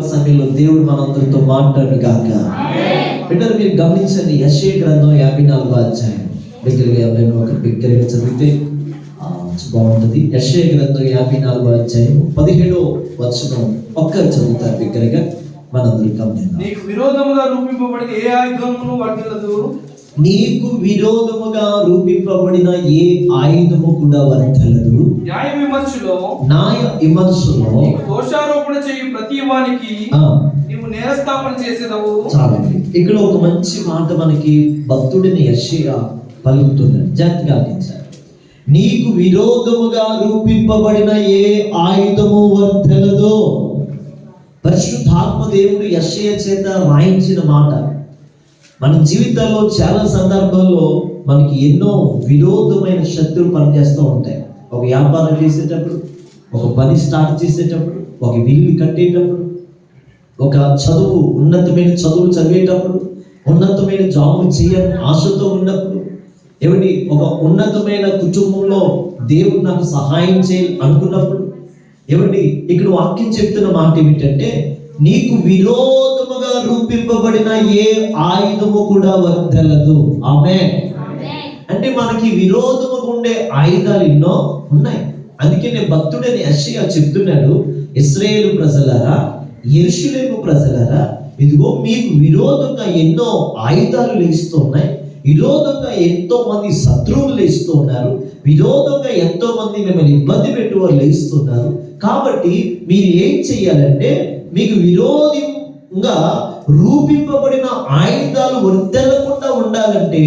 సమయంలో దేవుడు మనందరితో మాట్లాడు గాక. బిడ్డలు మీరు గమనించండి, యెషయా గ్రంథం 54వ అధ్యాయం దగ్గరగా ఎవరైనా ఒక బిగ్గరగా చదివితే బాగుంటుంది. యెషయా గ్రంథం 54వ అధ్యాయం 17వ వచనం ఒక్కరు చదువుతారు బిగ్గరగా, మనందరూ గమనిద్దాం. నీకు విరోధముగా రూపింపబడిన ఏ ఆయుధమును వర్ధిల్లదు, నీకు విరోధముగా రూపింపబడిన ఏ ఆయుధము కూడా వర్ధిల్లదు. న్యాయ విమర్శలో దోషారోపణ చేయు ప్రతి వానికి నీవు నేరస్థాపన చేసేదవు. చాలండి, ఇక్కడ ఒక మంచి మాట మనకి భక్తుడిని యెషయా పలుకుతున్నాడు. జాగ్రత్తగా ఆలకించాలి. నీకు విరోధముగా రూపింపబడిన ఏ ఆయుధము వర్ధిల్లదు. పరిశుద్ధాత్మ దేవుడు యెషయా చేత రాయించిన మాట. మన జీవితాల్లో చాలా సందర్భాల్లో మనకి ఎన్నో విరోధమైన శత్రువులు పనిచేస్తూ ఉంటాయి. ఒక వ్యాపారం చేసేటప్పుడు, ఒక పని స్టార్ట్ చేసేటప్పుడు, ఒక ఇల్లు కట్టేటప్పుడు, ఒక ఉన్నతమైన చదువులు చదివేటప్పుడు, ఉన్నతమైన జాబులు చేయాలని ఆశతో ఉన్నప్పుడు, ఏమిటి ఒక ఉన్నతమైన కుటుంబంలో దేవుడు నాకు సహాయం చేయాలి అనుకున్నప్పుడు, ఏమిటి ఇక్కడ వాక్యం చెప్తున్న మాట ఏమిటంటే, నీకు విరోధముగా రూపింపబడిన ఏ ఆయుధము కూడా వర్ధిల్లదు. ఆమేన్. అంటే మనకి విరోధముగా ఉండే ఆయుధాలు ఎన్నో ఉన్నాయి. అందుకే నేను భక్తుడైన యెషయా చెప్తున్నాడు, ఇశ్రాయేలు ప్రజలారా, యెరూషలేము ప్రజలారా, ఇదిగో మీకు విరోధంగా ఎన్నో ఆయుధాలు లేస్తూ ఉన్నాయి. విరోధంగా ఎంతో మంది శత్రువులు లేస్తూ ఉన్నారు. విరోధంగా ఎంతో మంది మిమ్మల్ని ఇబ్బంది పెట్టేవారు లేస్తున్నారు. కాబట్టి మీరు ఏం చెయ్యాలంటే, మీకు విరోధంగా రూపింపబడిన ఆయుధాలు వర్ధిల్లకుండా ఉండాలంటే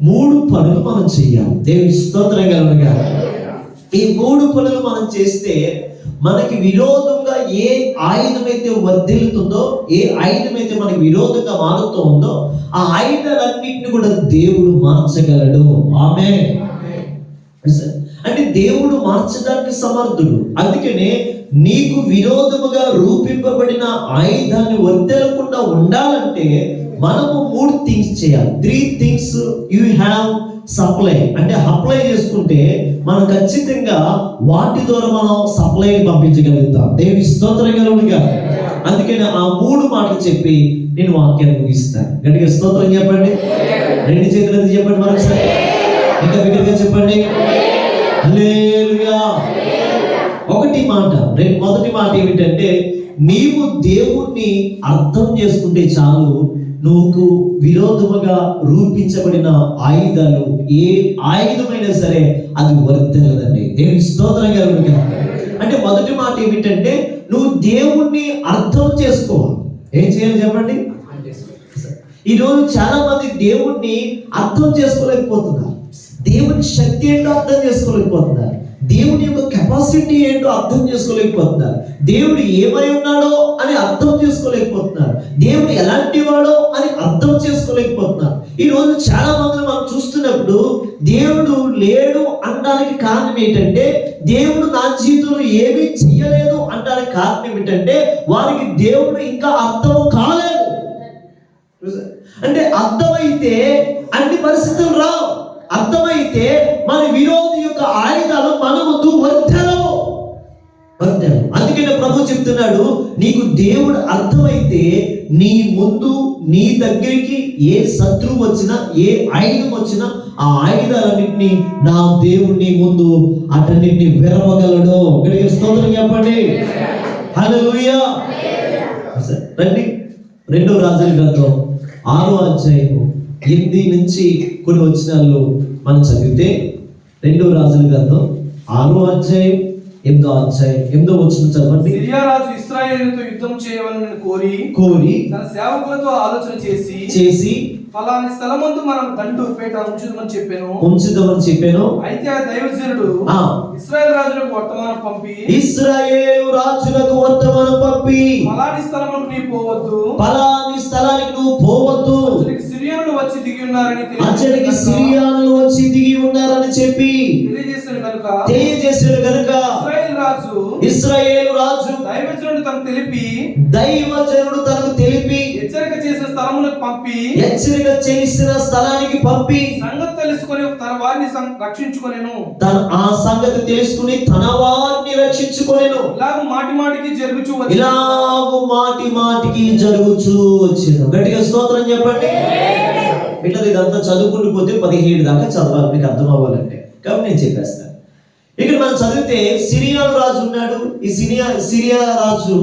3 పనులు మనం చెయ్యాలి. దేవుని స్తోత్రం కలుగునుగా. ఈ 3 పనులు మనం చేస్తే మనకి విరోధంగా ఏ ఆయుధమైతే వర్ధిల్లుతుందో, ఏ ఆయుధమైతే మనకి విరోధంగా మారుతూ ఉందో, ఆ ఆయుధాలన్నింటినీ కూడా దేవుడు మార్చగలడు. ఆమేన్. అంటే దేవుడు మార్చడానికి సమర్థుడు. అందుకనే నీకు విరోధముగా రూపింపబడిన ఆయుధాన్ని వర్ధిల్లకుండా ఉండాలంటే మనము 3 థింగ్స్ చేయాలి. 3 థింగ్స్ యూ హ్యావ్ సప్లై. అంటే అప్లై చేసుకుంటే మనం ఖచ్చితంగా వాటి ద్వారా మనం సప్లై పంపించగలుగుతాం. దేవుని స్తోత్రం కలుగునుగా. అందుకని ఆ 3 మాటలు చెప్పి నేను వాక్యాన్ని ముగిస్తాను. గట్టిగా స్తోత్రం చెప్పండి. 2 చేతులు చెప్పండి మరొకసారి, ఇంకా బిగ్గరగా చెప్పండి. హల్లెలూయా. మొదటి మాట ఏమిటంటే, నీవు దేవుణ్ణి అర్థం చేసుకుంటే చాలు, నువ్వు విరోధముగా రూపించబడిన ఆయుధాలు ఏ ఆయుధమైనా సరే అది వర్ధిల్లదండి. దేవుని స్తోత్రం కలుగునుగా. అంటే మొదటి మాట ఏమిటంటే, నువ్వు దేవుణ్ణి అర్థం చేసుకోవాలి. ఏం చేయాలి చెప్పండి. ఈరోజు చాలా మంది దేవుణ్ణి అర్థం చేసుకోలేకపోతున్నారు. దేవుని శక్తి ఏంటో అర్థం చేసుకోలేకపోతున్నారు. దేవుని యొక్క కెపాసిటీ ఏంటో అర్థం చేసుకోలేకపోతున్నారు. దేవుడు ఏమై ఉన్నాడో అని అర్థం చేసుకోలేకపోతున్నారు. దేవుడు ఎలాంటి వాడో అని అర్థం చేసుకోలేకపోతున్నారు. ఈ రోజు చాలా మంది మనం చూస్తున్నప్పుడు దేవుడు లేడు అనడానికి కారణం ఏంటంటే, దేవుడు నా జీవితంలో ఏమీ చెయ్యలేదు అనడానికి కారణం ఏమిటంటే, వారికి దేవుడు ఇంకా అర్థం కాలేదు. అంటే అర్థమైతే అన్ని పరిస్థితులు రావు. అర్థమైతే మన విరోధి యొక్క ఆయుధాలు మన ముందు వర్ధిల్లవు. అందుకనే ప్రభు చెప్తున్నాడు, నీకు దేవుడు అర్థమైతే నీ ముందు, నీ దగ్గరికి ఏ శత్రువు వచ్చినా, ఏ ఆయుధం వచ్చినా, ఆ ఆయుధాలన్నింటినీ నా దేవుడు నీ ముందు అటన్నిటిని విరవగలడు. గట్టిగా స్తోత్రం చెప్పండి. హల్లెలూయా. రండి, 2వ రాజుల గ్రంథం 6వ అధ్యాయం 8 నుంచి కొన్ని వచనాలు మనం చదివితే, 2వ రాజుల గ్రంథం 6వ అధ్యాయం 8వ వచనం చదవండి. సిరియా రాజు ఇశ్రాయేలుతో యుద్ధం చేయవలెనని కోరి తన సేవకులతో ఆలోచన చేసి ఫలాని స్థలమందు మనం దండు పేట ఉంచుదామని చెప్పాను. అయితే ఆ దైవజనుడు ఇశ్రాయేలు రాజులకు వర్తమానం పంపి ఫలాని స్థలానికి నువ్వు పోవద్దు, సిరియానులు వచ్చి దిగి ఉన్నారని చెప్పి తెలియజేశాడు కనుక ఇశ్రాయేలు రాజు దైవజనుడు తనకు తెలిపి హెచ్చరిక చేసిన స్థలానికి పంపి సంగతి తెలుసుకొని వారిని రక్షించుకొనెను. ఆ సంగతి తెలుసుకుని తన వారిని రక్షించుకొనెను. ఇలాగు మాటి మాటికి జరుగుచూ వచ్చెను. గట్టిగా స్తోత్రం చెప్పండి. ఇట్లా ఇదంతా చదువుకుంటూ పోతే 17 దాకా చదవాలి మీకు అర్థం అవ్వాలంటే, కాబట్టి నేను చెప్పేస్తాను. ఇక్కడ మనం చదివితే సిరియా రాజు ఉన్నాడు. ఈ సిరియా రాజు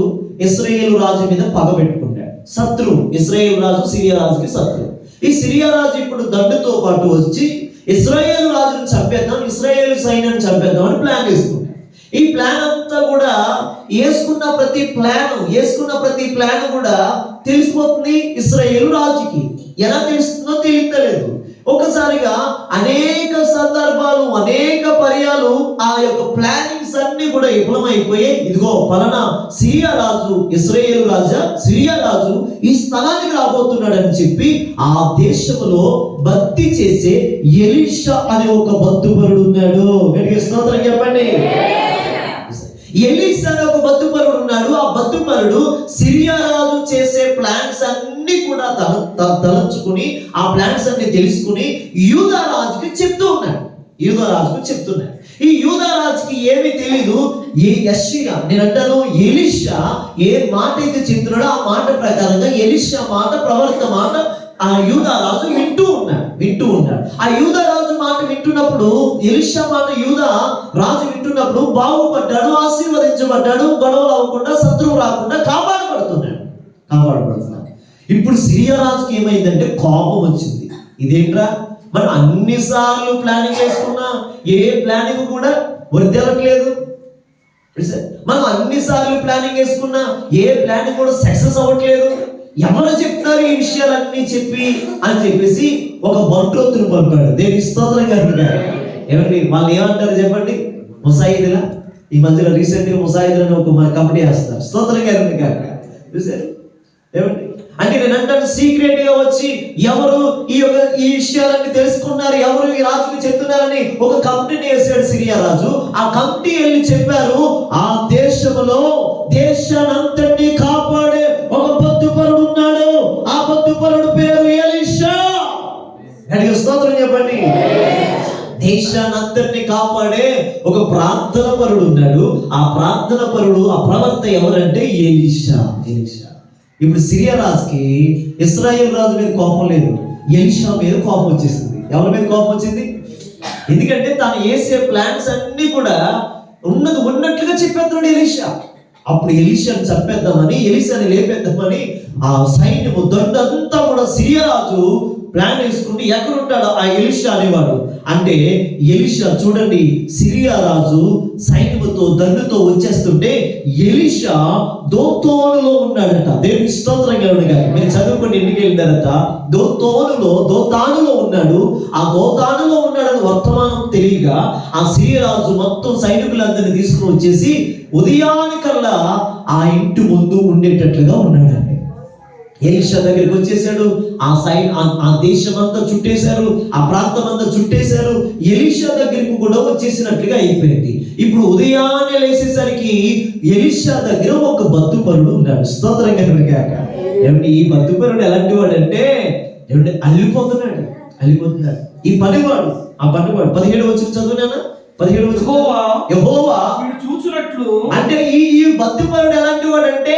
ఇశ్రాయేలు రాజు మీద పగ పెట్టుకుంటాడు. శత్రువు. ఇశ్రాయేలు రాజు సిరియా రాజుకి శత్రువు. ఈ సిరియా రాజు ఇప్పుడు దండుతో పాటు వచ్చి ఇశ్రాయేలు రాజును చంపేద్దాం, ఇశ్రాయేలు సైన్యాన్ని చంపేద్దాం అని ప్లాన్ వేసుకుంటాడు. ఈ ప్లాన్ అంతా కూడా వేసుకున్న ప్రతి ప్లాన్ కూడా తెలిసిపోతుంది ఇశ్రాయేలు రాజుకి. ఎలా తెలుస్తుందో తెలియలేదు. ఒకసారిగా అనేక సందర్భాలు, అనేక పర్యాలు ఆ యొక్క ప్లానింగ్స్ అన్ని కూడా విఫలమైపోయి, ఇదిగో పలానా సిరియా రాజు ఈ స్థలానికి రాబోతున్నాడని చెప్పి ఆ దేశంలో భక్తి చేసే ఎలీషా అనే ఒక భక్తుపరుడు ఉన్నాడు. గట్టిగా స్తోత్రం చెప్పండి. ఎలీషా అనే ఒక భక్తుపరుడు ఉన్నాడు. ఆ భక్తుపరుడు సిరియా రాజు చేసే ప్లాన్స్ అన్ని కూడా తలంచుకుని, ఆ ప్లాన్స్ అన్ని తెలుసుకుని యూదా రాజుకి చెప్తూ ఉన్నాడు. ఈ యూదా రాజుకి ఏమీ తెలీదు. నేను అంటాను, ఎలీషా ఏ మాట అయితే చెప్తున్నాడో ఆ మాట ప్రకారంగా ఎలీషా మాట, ప్రవర్త మాట ఆ యూదా రాజు వింటూ ఉన్నాడు. ఆ యూదా రాజు మాట వింటున్నప్పుడు, ఎలీషా మాట యూదా రాజు వింటున్నప్పుడు బాగుపడ్డాడు, ఆశీర్వదించబడ్డాడు, గొడవలు అవ్వకుండా, శత్రువు రాకుండా కాపాడబడుతున్నాడు. ఇప్పుడు సిరియా రాజుకి ఏమైందంటే కోపం వచ్చింది. ఇదేంట్రా, మనం అన్నిసార్లు ప్లానింగ్ వేసుకున్నా ఏ ప్లానింగ్ కూడా వర్దెలట్లేదు. మనం అన్నిసార్లు ప్లానింగ్ వేసుకున్నా ఏ ప్లానింగ్ కూడా సక్సెస్ అవ్వట్లేదు. ఎవరు చెప్తారు ఈ విషయాలన్నీ అని చెప్పేసి ఒక బంట్రోతును పంపాడు. దేని స్తోత్రం గారు. ఏమండి వాళ్ళు ఏమంటారు చెప్పండి? ముసాయిదులా. ఈ మధ్యలో రీసెంట్ గా ముసాయిదులని ఒక కమిటీ వేస్తారు. స్తోత్రం గారు చూసారు ఏమండి? అంటే నేను అంటాను, సీక్రెట్ గా వచ్చి ఎవరు ఈ విషయాలన్నీ తెలుసుకున్నారు, ఎవరు ఈ రాజుకి చెప్తున్నారని ఒక కమిటీని వేసాడు సిరియా రాజు. ఆ కమిటీ వెళ్ళి చెప్పారు, ఆ దేశానంతటినీ కాపాడే ఒక భక్తుపరుడు ఉన్నాడు. ఆ భక్తుపరుడు పేరు ఎలీషా. స్తోత్రం చెప్పండి. దేశానంతటిని కాపాడే ఒక ప్రార్థన పరుడు ఉన్నాడు. ఆ ప్రార్థన పరుడు, ఆ ప్రవక్త ఎవరంటే ఎలీషా. ఇప్పుడు సిరియా రాజుకి ఇశ్రాయేలు రాజు మీద కోపం లేదు, ఎలీషా మీద కోపం వచ్చేసింది. ఎవరి మీద కోపం వచ్చింది? ఎందుకంటే తను వేసే ప్లాన్స్ అన్ని కూడా ఉన్నట్లుగా చెప్పేస్తున్నాడు ఎలీషా. అప్పుడు ఎలీషాని చంపేద్దామని, ఎలీషాని లేపేద్దామని ఆ సైన్యము దండంతా కూడా సిరియా రాజు ప్లాన్ వేసుకుంటే ఎక్కడుంటాడు ఆ ఎలీషా అనేవాడు. అంటే ఎలీషా చూడండి, సిరియా రాజు సైన్యముతో దండుతో వచ్చేస్తుంటే ఎలీషా దోతానులో ఉన్నాడట. దేవుని స్తోత్రం కలుగునుగాక. మీరు చదువుకొని ఇంటికి వెళ్ళిన తర్వాత దోతానులో ఉన్నాడు. ఆ దోతానులో ఉన్నాడని వర్తమానం తెలియగా ఆ సిరియా రాజు మొత్తం సైనికులందరినీ తీసుకుని వచ్చేసి ఉదయానికల్లా ఆ ఇంటి ముందు ఉండేటట్లుగా ఉన్నాడండి. ఎలీషా దగ్గరికి వచ్చేసాడు. ఆ దేశం అంతా చుట్టేశారు, ఆ ప్రాంతం అంతా చుట్టేశారు. ఎలీషా దగ్గరికి కూడా వచ్చేసినట్లుగా అయిపోయింది. ఇప్పుడు ఉదయాన్నే లేచేసరికి ఎలీషా దగ్గర ఒక భక్తుపరుడు ఉన్నాడు. స్తోత్రం కలుగునుగాక. ఏమంటే ఈ భక్తుపరుడు ఎలాంటి వాడు అంటే, ఏమంటే అల్లిపోతున్నాడు. ఈ పనివాడు, ఆ పనివాడు 17 వచ్చిన చదువునా 17 యెహోవా చూచునట్లు. అంటే ఈ భక్తిపరుడు ఎలాంటి వాడు అంటే,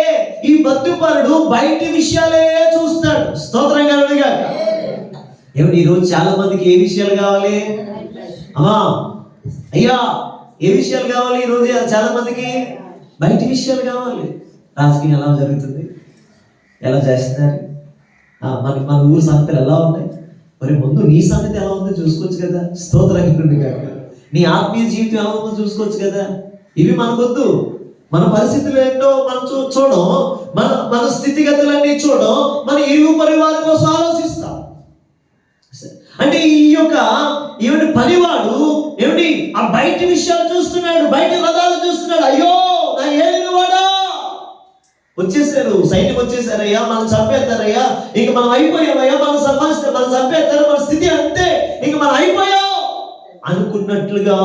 ఈ భక్తిపరుడు బయటి విషయాలే చూస్తాడు. స్తోత్రం కలుగునుగాక. ఏమిటి ఈరోజు చాలా మందికి ఏ విషయాలు కావాలి? అయ్యా ఏ విషయాలు కావాలి? ఈరోజు చాలా మందికి బయటి విషయాలు కావాలి. రాజకీయం ఎలా జరుగుతుంది, ఎలా చేస్తున్నారు, మన ఊరు సంగతులు ఎలా ఉన్నాయి, మరి ముందు నీ సంగతి ఎలా ఉందో చూసుకోవచ్చు కదా. స్తోత్రం కలుగునుగాక. నీ ఆత్మీయ జీవితం ఎలా ఉందో చూసుకోవచ్చు కదా. ఇవి మనకొద్దు. మన పరిస్థితులు ఏంటో మనం చూడం, మన స్థితిగతులన్నీ చూడం, మన ఇరుగు పరివారి కోసం ఆలోచిస్తాం. అంటే ఏమిటి పనివాడు ఏమిటి ఆ బయట విషయాలు చూస్తున్నాడు, బయట రథాలు చూస్తున్నాడు. అయ్యో నా ఏలినవాడా, వచ్చేసారు, సైన్యం వచ్చేసారయ్యా, మనం చంపేస్తారయ్యా, ఇంక మనం అయిపోయామయ్యా, మనం చంపేస్తారు, మన స్థితి అంతే, ఇంక మనం అయిపోయాం అనుకున్నట్లుగా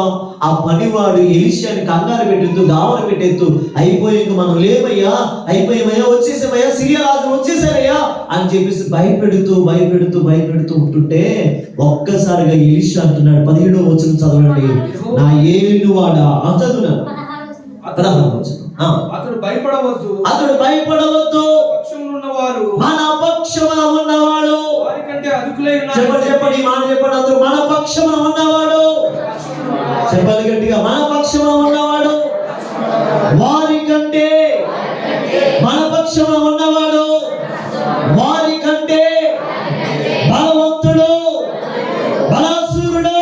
ఆ పనివాడు ఎలీషాని కంగారు పెట్టేస్తూ, దావన పెట్టేస్తూ, అయిపోయి ఇంక మనం లేమయ్యా, అయిపోయామయ్యా, వచ్చేసామయ్యా, సిరియా రాజు వచ్చేసారయ్యా అని చెప్పేసి భయపెడుతూ ఉంటుంటే ఒక్కసారిగా ఎలీషా అంటున్నాడు. 17వ వచనం చదవండి. నా ఏలినవాడా చదువున్నాను 16వ వచనం. అతడు భయపడవద్దు మన పక్షమున ఉన్నవాడు వారికంటే అధికులై ఉన్నాడు. చెప్పండి ఈ మాట చెప్పండి అందరూ. మన పక్షమున ఉన్నవాడు, చెప్పాలి గట్టిగా, మన పక్షమున ఉన్నవాడు వారికంటే, మన పక్షమున ఉన్నవాడు వారికంటే బలవంతుడు, బలాసురుడు.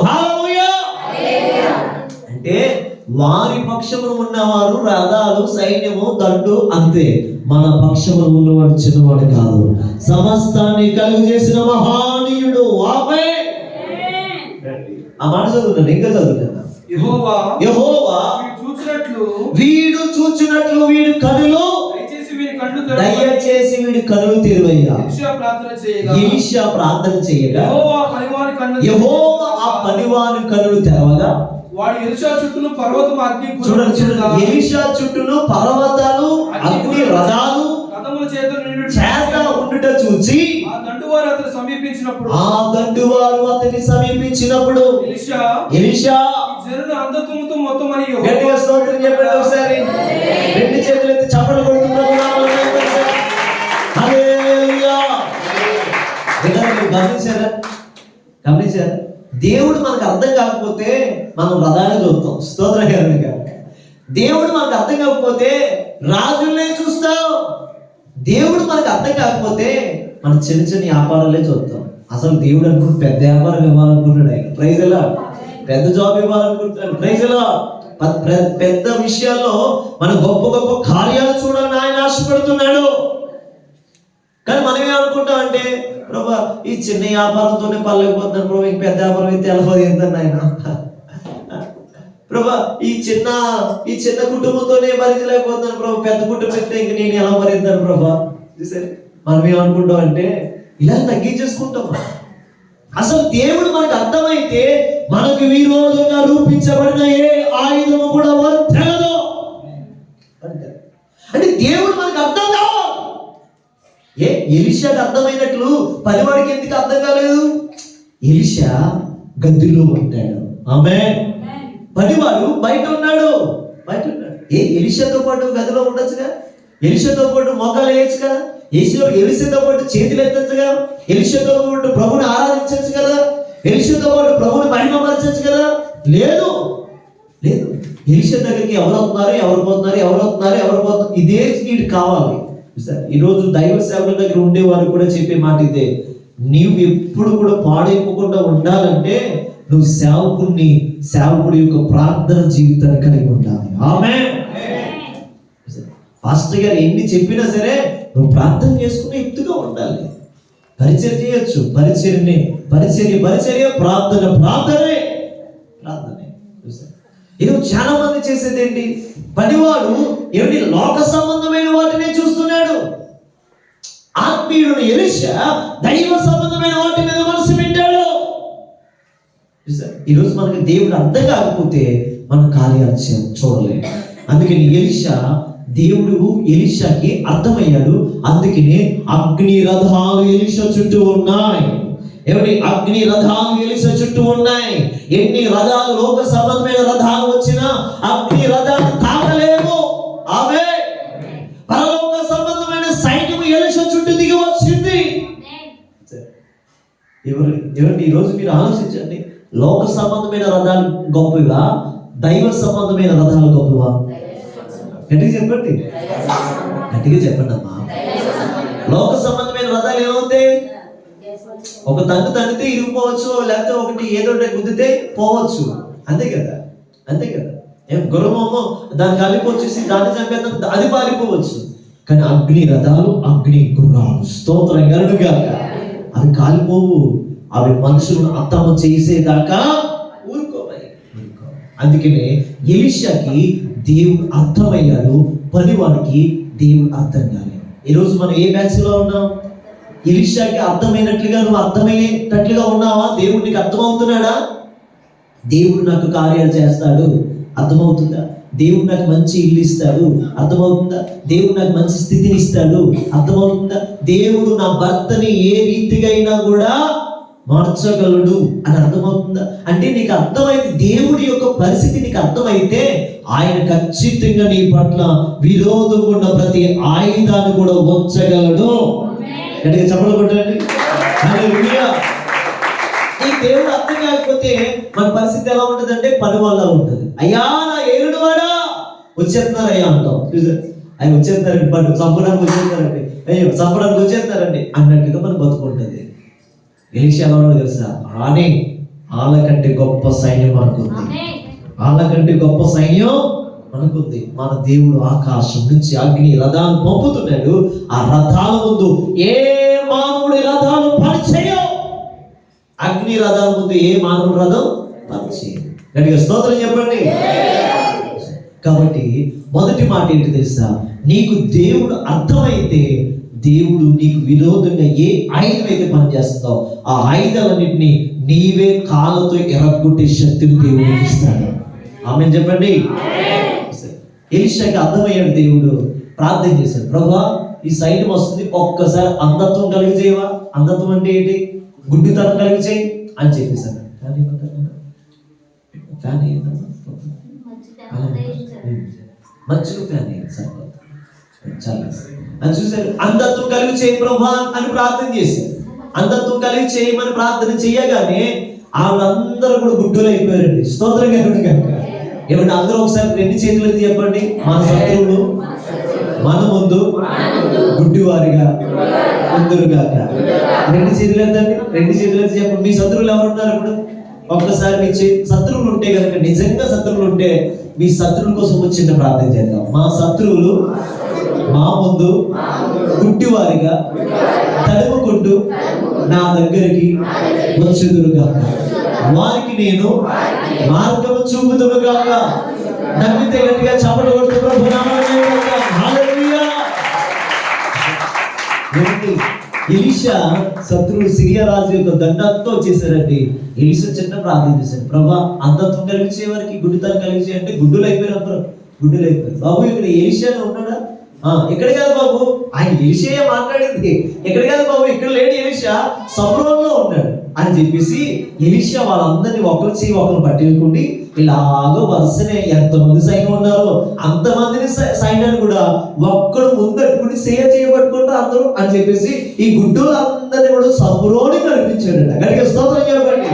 హల్లెలూయా. అంటే వారి పక్షమున ఉన్నవారు రథాలు, సైన్యము, దండు అంతే. మన పక్షమున ఉన్నవాడు చిన్నవాడు కాదు, సమస్తాన్ని కలుగు చేసిన మహానీయుడు. ఆమేన్. ఆ మాట చదువుతాను, ఇంకా చదువుతాను. యెహోవా వీడు చూచినట్లు వీడు కనులు దయచేసి వీడి కనులు తెరువయ్యా. ఎలీషా ప్రార్థన చేయగా యెహోవా ఆ పనివాని కనులు తెరవగా వాడు ఎలీషా చుట్టూను పర్వతం అగ్ని. చూడండి, ఎలీషా చుట్టూను పర్వతాలు, అగ్ని, రథాలు చేత ఉండుట చూచి ఆ దండువారు అతని సమీపించినప్పుడు ఎలీషా జనుల అంధత్వముతో మొత్తం అని గట్టిగా స్తోత్రం చెప్పండి ఒకసారి. రెండు చేతులు ఎత్తి చప్పట్లు కొడుతున్నారు. హల్లెలూయా. గమనించారా? దేవుడు మనకు అర్థం కాకపోతే మనం రథాన్ని చూస్తాం. స్తోత్రం గారు. దేవుడు మనకు అర్థం కాకపోతే రాజులనే చూస్తాం. దేవుడు మనకు అర్థం కాకపోతే మన చిన్న చిన్న వ్యాపారాలే చూస్తాం. అసలు దేవుడు అనుకుంటే పెద్ద వ్యాపారం ఇవ్వాలనుకుంటున్నాడు ఆయన. ప్రైజ్ ఎలా, పెద్ద జాబ్ ఇవ్వాలనుకుంటున్నాడు. ప్రైజ్ ఎలా, పెద్ద విషయాల్లో మన గొప్ప గొప్ప కార్యాలు చూడాలని ఆయన ఆశపడుతున్నాడు. కానీ మనం ఏమనుకుంటాం అంటే, ప్రభా ఈ చిన్న వ్యాపారంతోనే పర్లేకపోతున్నాను ప్రభా, ఇంక పెద్ద వ్యాపారం అయితే వెళ్ళిపోతుంది ఆయన. ప్రభా ఈ చిన్న కుటుంబంతోనే భరించలేకపోతున్నాను ప్రభా, పెద్ద కుటుంబం అయితే ఇంక నేను ఎలా భరిస్తాను ప్రభా. సరే, మనం ఏమనుకుంటాం అంటే ఇలా తగ్గించేసుకుంటాం. అసలు దేవుడు మనకు అర్థమైతే మనకు విరోధంగా రూపించబడిన ఏ ఆయుధము కూడా వర్తెలదు. అంటే దేవుడు మనకు అర్థం కావాలి. ఎలీషాకి అర్థమైనట్లు పనివాడికి ఎందుకు అర్థం కాలేదు? ఎలీషా గదిలో ఉంటాడు. ఆమేన్. పనివాడు బయట ఉన్నాడు. ఎలీషాతో పాటు గదిలో ఉండొచ్చుగా, ఎలీషాతో పాటు మోకాలు వేయచ్చుగా, ఎలీషాతో పాటు చేతులు ఎత్తచ్చుగా, ఎలీషాతో పాటు ప్రభుని ఆరాధించచ్చు కదా, ఎలీషాతో పాటు ప్రభుని మహిమపరచచ్చు కదా. లేదు. ఎలీషా దగ్గరికి ఎవరు పోతున్నారు, ఇదే వీడు కావాలి. ఈరోజు దైవ సేవకుల దగ్గర ఉండేవారు కూడా చెప్పే మాట ఇదే. నీవు ఎప్పుడు కూడా పాడైపోకుండా ఉండాలంటే నువ్వు సేవకుడి యొక్క ప్రార్థన జీవితాన్ని కలిగి ఉండాలి. ఆమేన్. పాస్టర్ గారు ఎన్ని చెప్పినా సరే నువ్వు ప్రార్థన చేసుకుని ఎత్తుగా ఉండాలి. పరిచర్య చేయొచ్చు, పరిచర్య ప్రార్థనే. ఈరోజు చాలా మంది చేసేది ఏంటి? పనివాడు ఏమిటి? లోక సంబంధమైన వాటినే చూస్తున్నాడు. ఆత్మీయుడు ఎలీషా దైవ సంబంధమైన వాటి మీద మనసు పెట్టాడు. ఈరోజు మనకి దేవుడు అర్థం కాకపోతే మన కార్యాలు చూడలేము. అందుకని దేవుడు ఎలీషాకి అర్థమయ్యాడు. అందుకనే అగ్ని రథాలు ఎలీషా చుట్టూ ఉన్నాయి. అగ్ని రథాలు ఎలీషా చుట్టూ ఉన్నాయి. ఎన్ని రథాలు, లోక సంబంధమైన రథాలు వచ్చినా అగ్ని రథాలు తాగలేవు. ఆమేన్. పరలోక సంబంధమైన సైన్యం ఎలీషా చుట్టూ దిగి వచ్చింది. ఈరోజు మీరు ఆలోచించండి, లోక సంబంధమైన రథాలు గొప్పవా, దైవ సంబంధమైన రథాలు గొప్పవా? గట్టిగా చెప్పండి అమ్మా. లోక సంబంధమైన రథాలు ఏమవుతాయి? ఒక తండ్రితే ఇరిగిపోవచ్చు, లేకపోతే ఒకటి ఏదో గుద్దితే పోవచ్చు. అంతే కదా. గుర్రమో దాన్ని కలిపొచ్చేసి దాన్ని చంపేద్దాం, అది పారిపోవచ్చు. కానీ అగ్ని రథాలు, అగ్ని గుర్రాలు, స్తోత్రం గరుడుగా, అవి కాలిపోవు. అవి మనుషులను అర్థం చేసేదాకా ఊరుకోవాలి. అందుకనే ఎలీషాకి దేవుడు అర్థమయ్యాడు, పనివాడికి దేవుడు అర్థం కాలేదు. ఈరోజు మనం ఏ బ్యాచ్లో ఉన్నాం? ఎలీషాకి అర్థమైనట్లుగా నువ్వు అర్థమయ్యేటట్లుగా ఉన్నావా? దేవుడు నీకు అర్థమవుతున్నాడా? దేవుడు నాకు కార్యాలు చేస్తాడు, అర్థమవుతుందా? దేవుడు నాకు మంచి ఇల్లు ఇస్తాడు, అర్థమవుతుందా? దేవుడు నాకు మంచి స్థితిని ఇస్తాడు, అర్థమవుతుందా? దేవుడు నా భర్తని ఏ రీతిగా అయినా కూడా మార్చగలడు అని అర్థమవుతుందా? అంటే నీకు అర్థమైతే, దేవుడి యొక్క పరిస్థితి నీకు అర్థమైతే ఆయన ఖచ్చితంగా నీ పట్ల విరోధం ఉన్న ప్రతి ఆయుధాన్ని కూడా ఉంచగలడు. గట్టిగా చప్పట్లు కొట్టండి. హల్లెలూయా. ఈ దేవుడు అర్థం కాకపోతే మన పరిస్థితి ఎలా ఉంటుందంటే పని వాళ్ళ ఉంటుంది. అయ్యా నా ఏలుడు వాడా వచ్చేస్తున్నారు అయ్యా అంటాం. అవి వచ్చేస్తారండి, పట్టు చంపడానికి వచ్చేస్తారండి, అయ్యో చంపడానికి వచ్చేస్తారండి అన్నట్టుగా మనం బతుకుంటుంది. ఎలీషా ఎలా ఉన్నాడు తెలుసా? వాళ్ళకంటే గొప్ప సైన్యం మనకుంది, వాళ్ళకంటే గొప్ప సైన్యం మనకుంది. మన దేవుడు ఆకాశం నుంచి అగ్ని రథాలు పంపుతున్నాడు. ఆ రథాల ముందు ఏ మానవుడి రథాలు పనిచేయవు. అగ్ని రథాల ముందు ఏ మానవుడి రథం పనిచేయదు. గట్టిగా స్తోత్రం చెప్పండి. కాబట్టి మొదటి మాట ఏంటి తెలుసా? నీకు దేవుడు అర్థమైతే దేవుడు నీకు విరోధంగా ఏ ఆయుధం అయితే పనిచేస్తావు ఆ ఆయుధాలన్నింటినీ నీవే కాళ్ళతో ఎరగొట్టే శక్తిని దేవుడు ఇస్తాడు. ఆమేన్ చెప్పండి. ఎలీషాకి అర్థమయ్యాడు. దేవుడు ప్రార్థన చేశాడు, ప్రభువా ఈ సైన్యం వస్తుంది, ఒక్కసారి అంధత్వం కలిగి చేయవా? అంధత్వం అంటే ఏంటి? గుడ్డితనం కలిగి చేయి అని చెప్పేశాడు. ఫ్యాన్ మంచిగా ఫ్యాన్ సార్ చాలా అని చూశారు. అంధత్వం కలిగి చేయి ప్రభువా అని ప్రార్థన చేశారు. అంధత్వం కలిగి చేయమని ప్రార్థన చేయగానే వాళ్ళందరూ కూడా గుడ్డులు అయిపోయారండి. స్తోత్రం కనుక ఏమంటే అందరూ ఒకసారి రెండు చేతులు చెప్పండి. మన శత్రువులు మన ముందు గుడ్డివారిగా ముందురుగాక. రెండు చేతులు ఎత్తండి, రెండు చేతులు ఎత్తి చెప్పండి. మీ శత్రువులు ఎవరున్నారు? ఇప్పుడు ఒక్కసారి మీ శత్రువులు ఉంటే కనుక, నిజంగా శత్రువులు ఉంటే మీ శత్రువుల కోసం వచ్చిన ప్రార్థన చేద్దాం. మా శత్రువులు మా ముందు గుడ్డివారిగా తడుముకుంటూ నా దగ్గరికి వచ్చుదురుగా, వారికి నేను మార్గము చూపుదునుగాక. నమ్మితే గట్టిగా చప్పట్లు కొడుతూ ప్రభు నామమున హల్లెలూయా. ఎలీషా శత్రువులు సిరియా రాజు యొక్క దండంతో వచ్చేసారండి. ఎలీషా చిన్న ప్రార్థన చేశాడు, ప్రభా అంధత్వం కలిగించే వారికి గుడ్డితనం కలిగించే అంటే గుడ్డులు అయిపోయారు, అందరూ గుడ్డులు అయిపోయారు. బాబు ఇక్కడ ఎలీషానే ఉన్నాడా? ఇక్కడ కాదు బాబు, ఆయన ఎలీషా మాట్లాడింది. ఇక్కడ కాదు బాబు, ఇక్కడ లేడు, ఎలీషా సబ్రోన్లో ఉన్నాడు అని చెప్పేసి ఎలీషా వాళ్ళందరినీ ఒకరు చేయి ఒకరు పట్టుకుని ఇలాగో వరుసనే ఎంతమంది సైన్యం ఉన్నారో అంతమందిని సైన్యాన్ని కూడా ఒక్కడు ముందట్టుకుని చేయబట్టుకుంటారు అందరూ అని చెప్పేసి ఈ గుడ్డోళ్ళందరినీ కూడా సబ్రోని నడిపించాడు. గట్టిగా స్తోత్రం చెప్పండి.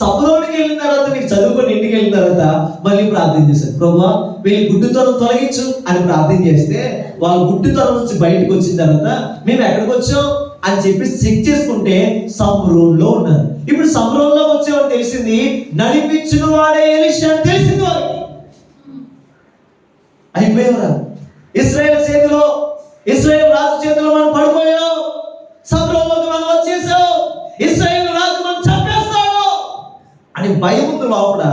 సబ్రోనికి వెళ్ళిన తర్వాత నీకు చదువుకొని ఇంటికి వెళ్ళిన తర్వాత మళ్ళీ ప్రార్థన చేశారు, ప్రభువా వీళ్ళు గుడ్డుతనం తొలగించు అని ప్రార్థన చేస్తే వాళ్ళు గుడ్డుతనం నుంచి బయటకు వచ్చిన తర్వాత మేము ఎక్కడికి వచ్చాం అని చెప్పి చెక్ చేసుకుంటే సబ్రోన్లో ఉన్నారు. ఇప్పుడు సబ్రోన్లో వచ్చేవాడు తెలిసింది నడిపించిన వాడే ఎలీషా అని తెలిసింది వారికి. అయిపోయారా? ఇశ్రాయేలు చేతిలో, ఇశ్రాయేలు రాజు చేతిలో మనం పడిపోయాం. సబ్రోన్లోకి మనం వచ్చేసాం. ఇశ్రాయేలు రాజు మనం చంపేస్తాడు అని భయం ఉంది లోపల.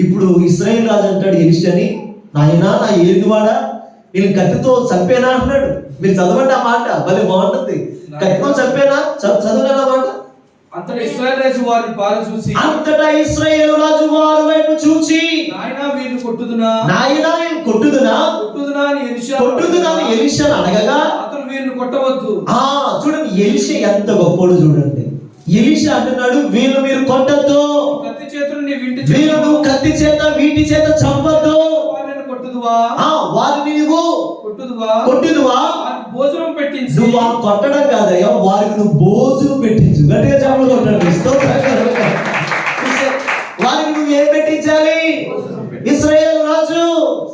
ఇప్పుడు ఇశ్రాయేలు రాజు అంటాడు ఎలీషాని, నాయనా నా ఏలినవాడా వీళ్ళని కత్తితో చంపేనా అంటున్నాడు. మీరు చదవండి ఆ మాట, భలే బాగుంటుంది. కత్తితో చంపేనా? చదవనా మాట. అంతటా ఇశ్రాయేలు రాజు వారి పాలు చూసి, అంతటా ఇశ్రాయేలు రాజు వారి వైపు చూచి, నాయనా వీరిని కొట్టుదునా, నాయనా వీరిని కొట్టుదునా, కొట్టుదునా అని ఎలీషా అడగగా అతను వీరిని కొట్టవద్దు. చూడండి ఎలీషా ఎంత గొప్పోడు చూడండి. ఎలీషా అంటున్నాడు వీళ్ళు మీరు కొట్టద్దు, కత్తి చేతులు నీ వీటి వీళ్ళు కత్తి చేత వీటి చేత చంపద్దు, వారిని కొట్టుదువా, వారిని నువ్వు కొట్టుదువా, భోజనం పెట్టించు. నువ్వు వాళ్ళు కొట్టడం కాదయ్యా, వారికి నువ్వు భోజనం పెట్టించు. గట్టిగా చెప్పలు కొట్టండి. వారికి నువ్వు ఏం పెట్టించాలి? ఇశ్రాయేలు రాజు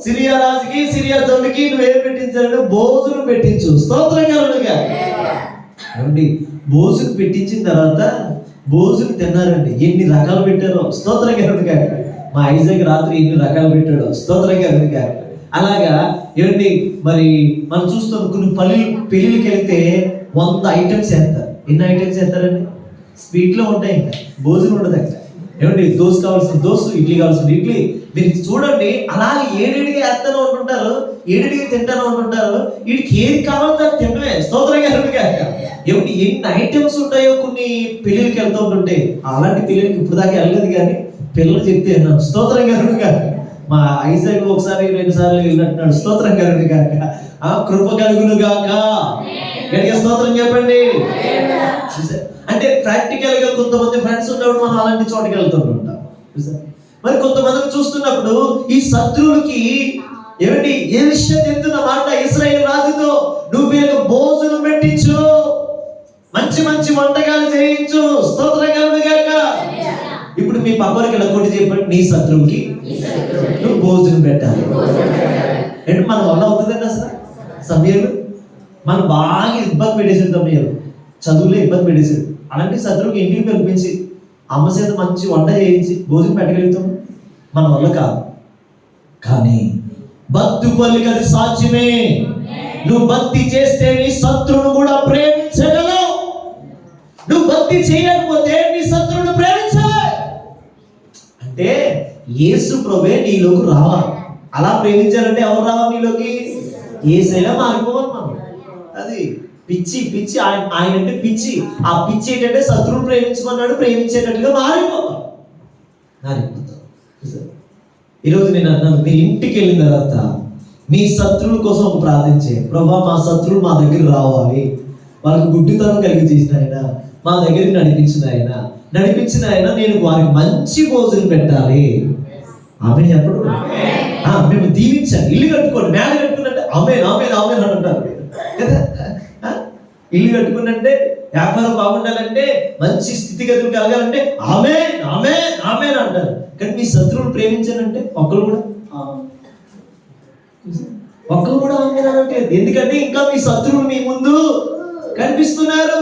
సిరియా రాజుకి సిరియా తండ్రికి నువ్వేం పెట్టించాలంటే భోజనం పెట్టించు. స్తోత్రం కలుగుగా. ఏమండి భోజనం పెట్టించిన తర్వాత భోజనం తిన్నారండి. ఎన్ని రకాలు పెట్టారో. స్తోత్రం కలుగుగా. మా ఐజాక్ రాత్రి ఎన్ని రకాలు పెట్టాడో. స్తోత్రం కలుగుగా. అలాగా ఏమండి మరి మనం చూస్తాం కొన్ని పెళ్ళిళ్ళకి వెళ్తే 100 ఐటమ్స్ వేస్తారు. ఎన్ని ఐటమ్స్ వేస్తారండి? స్వీట్లో ఉంటాయి, ఇంకా భోజనం ఉండదు అక్కడ. ఏమండి దోశ కావాల్సిన దోశ, ఇడ్లీ కావాల్సిన ఇడ్లీ. మీరు చూడండి అలాగే ఏడేడిగా వేస్తాను ఉంటుంటారు, ఏడేడిగా తింటాను ఉంటుంటారు. వీడికి ఏది కావాలో తినమే. స్తోత్రంగా ఏమిటి ఎన్ని ఐటమ్స్ ఉంటాయో కొన్ని పెళ్ళిళ్ళకి వెళ్తూ ఉంటుంటే. అలాంటి పెళ్ళిళ్ళకి ఇప్పుడు దాకా వెళ్ళలేదు, కానీ పిల్లలు చెప్తే విన్నాను. స్తోత్రంగా మా ఐజాక్ ఒకసారి 2 సార్లు వెళ్ళినట్టున్నాడు. స్తోత్రం కలుగును గాక. కృప కలుగును గాక. గట్టిగా స్తోత్రం చెప్పండి. అంటే ప్రాక్టికల్ గా కొంతమంది ఫ్రెండ్స్ ఉన్నప్పుడు మనం అలాంటి చోటుకి వెళ్తుంటాం. మరి కొంతమందిని చూస్తున్నప్పుడు ఈ శత్రువులకి ఏమిటి ఏ విషయం చెప్తున్న మాట, ఇశ్రాయేలు రాజుతో నువ్వు వీళ్ళకి భోజనం పెట్టించు, మంచి మంచి వంటకాలు చేయించు. స్తోత్రం కలుగును గాక. ఇప్పుడు మీ పక్కనకి ఇలా కొట్టి చెప్పండి, నీ శత్రువుకి నువ్వు భోజనం పెట్టాలి. అంటే మన వల్ల అవుతుందండి అసలు సమయాలు మనం బాగా ఇబ్బంది పెట్టేసాడు. సమయాలు చదువులో ఇబ్బంది పెట్టేసాడు. అలాంటి శత్రువుకి ఇంటికి పిలిపించి అమ్మ చేత మంచి వంట చేయించి భోజనం పెట్టగలుగుతాం? మన వల్ల కాదు. కానీ భక్తి పల్లికి అది సాధ్యమే. నువ్వు భక్తి చేస్తే నీ శత్రువును కూడా ప్రేమించగలవు. నువ్వు భక్తి చేయకపోతే నీ శత్రువును ప్రేమించలే. అంటే యేసు ప్రభువే నీలోకి రావాలి. అలా ప్రేమించాలంటే ఎవరు రావాలి నీలోకి? యేసయ్యగా మారిపోవాలి మనం. అది పిచ్చి పిచ్చి ఆయన అంటే పిచ్చి. ఆ పిచ్చి ఏంటంటే శత్రువును ప్రేమించమన్నాడు, ప్రేమించేటట్టుగా మారిపోతాం. ఈరోజు నేను అన్నాను, మీరు ఇంటికి వెళ్ళిన తర్వాత మీ శత్రువుల కోసం ఒక ప్రార్థించే, ప్రభా మా శత్రువులు మా దగ్గర రావాలి, వాళ్ళకి గుడ్డితనం కలిగి చేసిన ఆయన మా దగ్గరికి నడిపించిన ఆయన నేను వారికి మంచి భోజనం పెట్టాలి. ఆమె చెప్పడు మేము దీవించాలి. ఇల్లు కట్టుకోండి, మేడ కట్టుకున్నట్టే ఆమె అని అంటారు కదా. ఇల్లు కట్టుకున్నంటే, వ్యాపారం బాగుండాలంటే, మంచి స్థితిగతులు కలగాలంటే ఆమె అని అంటారు. కానీ మీ శత్రువులు ప్రేమించాలంటే ఒక్కరు కూడా ఆమె అంటే, ఎందుకంటే ఇంకా మీ శత్రువులు మీ ముందు కనిపిస్తున్నారు.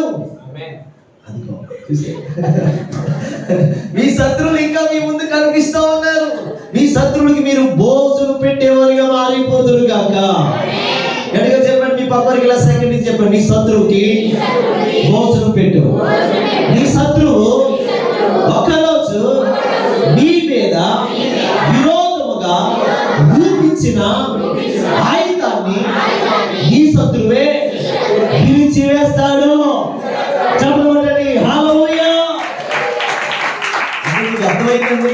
మీ శత్రువులు ఇంకా మీ ముందు కనిపిస్తూ ఉన్నారు. మీ శత్రువులకి మీరు భోజనం పెట్టేవారిగా మారిపోతురు గాక. గట్టిగా చెప్పండి, మీ పక్కరికి ఇలా సెకండ్ నుంచి చెప్పండి, నీ శత్రువుకి భోజనం పెట్టు. నీ శత్రువు ఒకరోజు నీ మీద విరోధముగా రూపించిన ఆయుధాన్ని నీ శత్రువే విరిచివేస్తాడు. చెప్పండి హల్లెలూయా. అర్థమైందండి?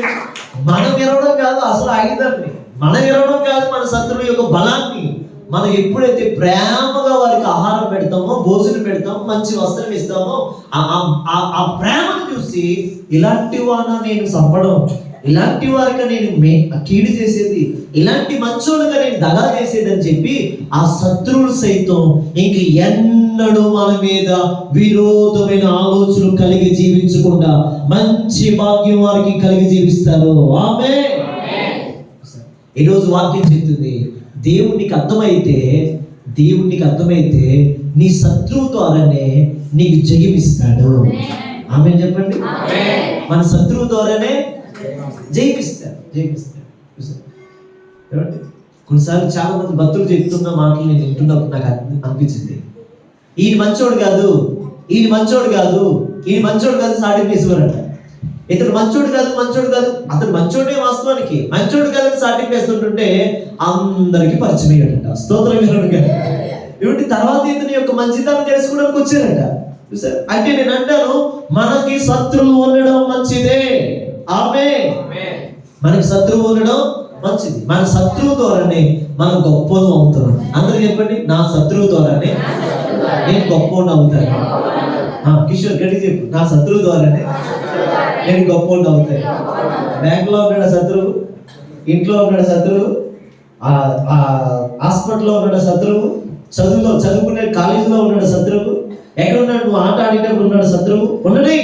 మనం విరవడం కాదు అసలు ఆయుధాన్ని, మనం విరవడం కాదు మన శత్రువు యొక్క బలాన్ని. మనం ఎప్పుడైతే ప్రేమగా వారికి ఆహారం పెడతామో, భోజనం పెడతామో, మంచి వస్త్రం ఇస్తామో, ఆ ప్రేమను చూసి ఇలాంటి వాడిని నేను చంపడం, ఇలాంటి వారికి నేను కీడు చేసేది, ఇలాంటి మంచోళ్ళుగా నేను దగా చేసేది అని చెప్పి ఆ శత్రువులు సైతం ఇంక ఎన్నడూ మన మీద విరోధమైన ఆలోచనలు కలిగి జీవించకుండా మంచి భాగ్యం వారికి కలిగి జీవిస్తారు. ఆమేన్. ఈరోజు వాక్యం చెప్తుంది, దేవునికి అర్థమైతే నీ శత్రువు ద్వారానే నీకు జయమిస్తాడు. ఆమేన్ చెప్పండి. మన శత్రువు ద్వారానే జయమిస్తాడు. కొన్నిసార్లు చాలా మంది భక్తులు చెప్తున్న మాటలు నేను వింటున్నప్పుడు నాకు అనిపించింది, ఈయన మంచోడు కాదు సాటి వేసేవారంట. ఇతను మంచోడు కాదు అతను మంచోడే, వాస్తవానికి మంచోడు కాదని సాటి వేస్తుంటుంటే అందరికి పరిచయం అయ్యాడట. స్తోత్రం ఇవి తర్వాత ఇతని యొక్క మంచితనం తెలుసుకోవడానికి వచ్చారట. చూసారు? అంటే నేను అంటాను, మనకి శత్రువు ఉండడం మంచిదే. ఆమేన్. మనకి శత్రువు ఉండడం మంచిది. మన శత్రువు ద్వారానే మనం గొప్పను అవుతున్నాం. అందరూ చెప్పండి, నా శత్రువు ద్వారానే నేను గొప్పను అవుతాను. కిషోర్ గట్టి చెప్పు, నా శత్రువు ద్వారానే నేను గొప్పను అవుతాను. బ్యాంకులో ఉన్నాడు శత్రువు, ఇంట్లో ఉన్నాడు శత్రువు, హాస్పిటల్లో ఉన్నాడు శత్రువు, చదువుకునే కాలేజీలో ఉన్నాడు శత్రువు, ఎక్కడ ఉన్నాడు, నువ్వు ఆట ఆడేటప్పుడు ఉన్నాడు శత్రువు. ఉండని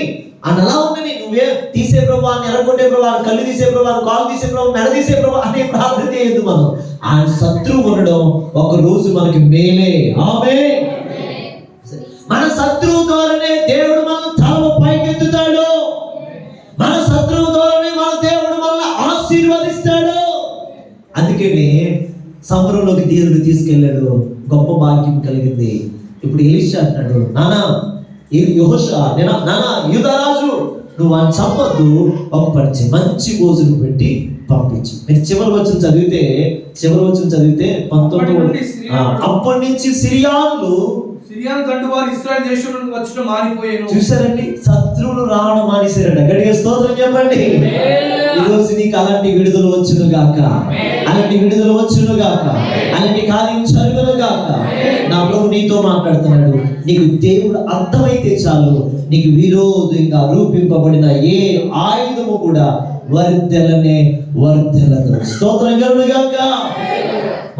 అని అలా ఉండని, నువ్వే తీసే ప్రభు, అని ఎరగొట్టే ప్రభు, కళ్ళు తీసే ప్రభు, కాలు తీసే ప్రభు, మెడ తీసే ప్రభు అనే ప్రార్థన చేయొద్దు. మనం ఆ శత్రువు ఉండడం ఒక రోజు మనకి మేలే. ఆమేన్. మన శత్రువు ద్వారానే దేవుడు మన తల పైకెత్తుతాడు. మన శత్రువు ద్వారానే మన దేవుడు మనల్ని ఆశీర్వదిస్తాడు. అందుకని సమరంలోకి దేవుడు తీసుకెళ్ళాడు, గొప్ప భాగ్యం కలిగింది. ఇప్పుడు ఎలీషా అంటాడు, నానా యూదారాజు నువ్వు అని చంపొద్దు, ఒక పని మంచి భోజనం పెట్టి పంపించు. మీరు చివరి వచ్చిన చదివితే 19 అప్పటి నుంచి సిరియాను దండు వారు ఇశ్రాయేలు దేశంలోకి వచ్చడం మారిపోయారు. చూసారండి, శత్రువులు రావడం మానేశారట. గట్టిగా స్తోత్రం చెప్పండి. ఈ రోజు నీకు అలాంటి విడుదల వచ్చును గాక, అలాంటి విడుదల వచ్చును గాక, అలాంటి కార్యం జరుగును గాక. నా ప్రభు నీతో మాట్లాడుతున్నాడు. నీకు దేవుడు అర్థమైతే చాలు, నీకు విరోధంగా రూపింపబడిన ఏ ఆయుధము కూడా వర్ధలనే వర్ధలదు. స్తోత్రం కలుగును గాక.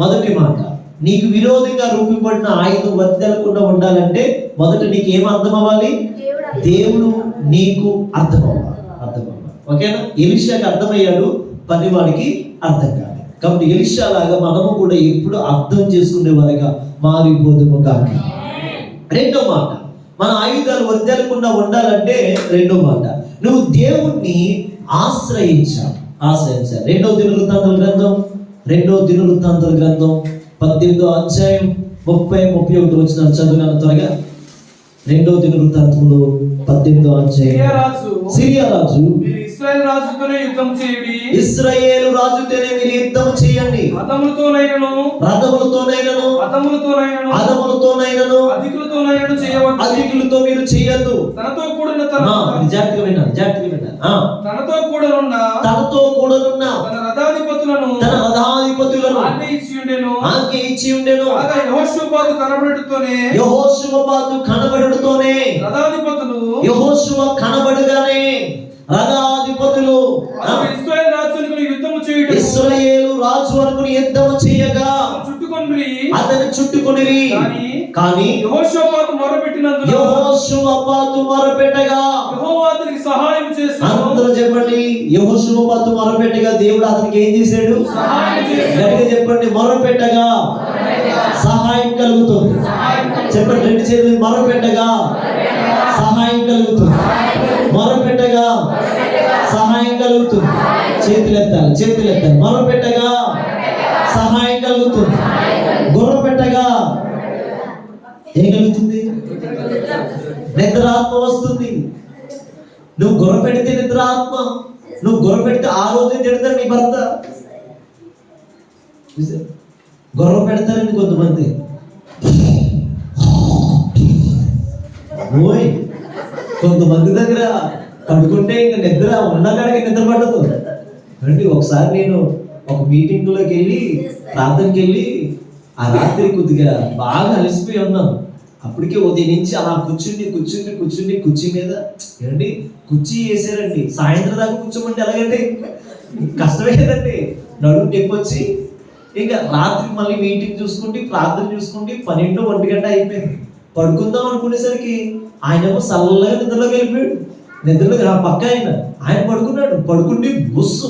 మొదటి మాట, నీకు విరోధంగా రూపింపబడిన ఆయుధం వర్ధలకుండా ఉండాలంటే మొదట నీకు ఏం అర్థం అవ్వాలి? దేవుడు నీకు అర్థం అవ్వాలి. ఓకేనా? ఎలీషాకి అర్థమయ్యాడు, పనివాడికి అర్థం కాదు. కాబట్టి ఎలీషా లాగా మనము కూడా ఎప్పుడు అర్థం చేసుకునే వారిగా మారిపోదుము గాక. రెండో మాట, మన ఆయుధాలు వర్ధలకుండా ఉండాలంటే రెండో మాట, నువ్వు దేవుణ్ణి ఆశ్రయించాలి. రెండో దినవృత్తాంతాల గ్రంథం 18వ అధ్యాయం 30-31 వచనాలు చదువుగాను త్వరగా. రెండో దినవృత్తాంతములు 18వ అధ్యాయం. సిరియా రాజు ఇశ్రాయేలు రాజుతోనే యుద్ధం చేయండి, ఇశ్రాయేలు రాజుతోనే మీరు యుద్ధం చేయండి. రథములతోనైనను అధికులతో మీరు చేయొద్దు. తనతో కూడిన జాగ్రత్తగా విన్నాను. తనతో కూడనున్న తన రథాధిపతులను ఆజ్ఞ ఇచ్చి ఉండెను. యెహోషువపాతు కనబడుటతోనే యెహోషువ కనబడగానే రథాధిపతులు ఇశ్రాయేలు రాజు అనుకుని యుద్ధం చేయగా అతని చుట్టుకొనిరి. కానీ యెహోషువపాతు మొరపెట్టగా సహాయం చేశాడు. అందరూ చెప్పండి, యెహోషువపాతు మొరపెట్టగా దేవుడు అతనికి ఏం చేశాడు? గట్టిగా చెప్పండి, మొరపెట్టగా సహాయం కలుగుతుంది. చెప్పండి, రెండు చేతులు, మొరపెట్టగా సహాయం కలుగుతుంది. మొరపెట్టగా సహాయం కలుగుతుంది. చేతులు ఎత్తాలి. మొరపెట్టగా సహాయం కలుగుతుంది. గొర్రెపెట్టగా ఏం కలుగుతుంది? నిద్రాత్మ వస్తుంది. నువ్వు గొర్రె పెడితే నిద్రాత్మ, నువ్వు గొర్రె పెడితే ఆ రోజే తిడతాడు నీ భర్త. గొర్రె పెడతారండి కొంతమంది. కొంతమంది దగ్గర పడుకుంటే ఇంకా నిద్ర ఉన్నగాడికి నిద్ర పడదు అండి. ఒకసారి నేను ఒక మీటింగ్లోకి వెళ్ళి ప్రార్థనకి వెళ్ళి ఆ రాత్రి కొద్దిగా బాగా అలసిపోయి ఉన్నాను. అప్పటికే ఉదయం నుంచి అలా కూర్చుని కుర్చీ మీద ఏమండి కుర్చీ వేసారండి. సాయంత్రం దాకా కూర్చోమంటే ఎలాగండి? కష్టమే కదండి. నడుము టెప్పొచ్చి ఇంకా రాత్రి మళ్ళీ మీటింగ్ చూసుకుంటే ప్రార్థన చూసుకుంటే 12-1 గంట అయిపోయింది. పడుకుందాం అనుకునేసరికి ఆయనేమో చల్లగా నిద్రలోకి వెళ్ళిపోయాడు. నిద్రలో ఆ పక్క ఆయన పడుకుండి బుస్సు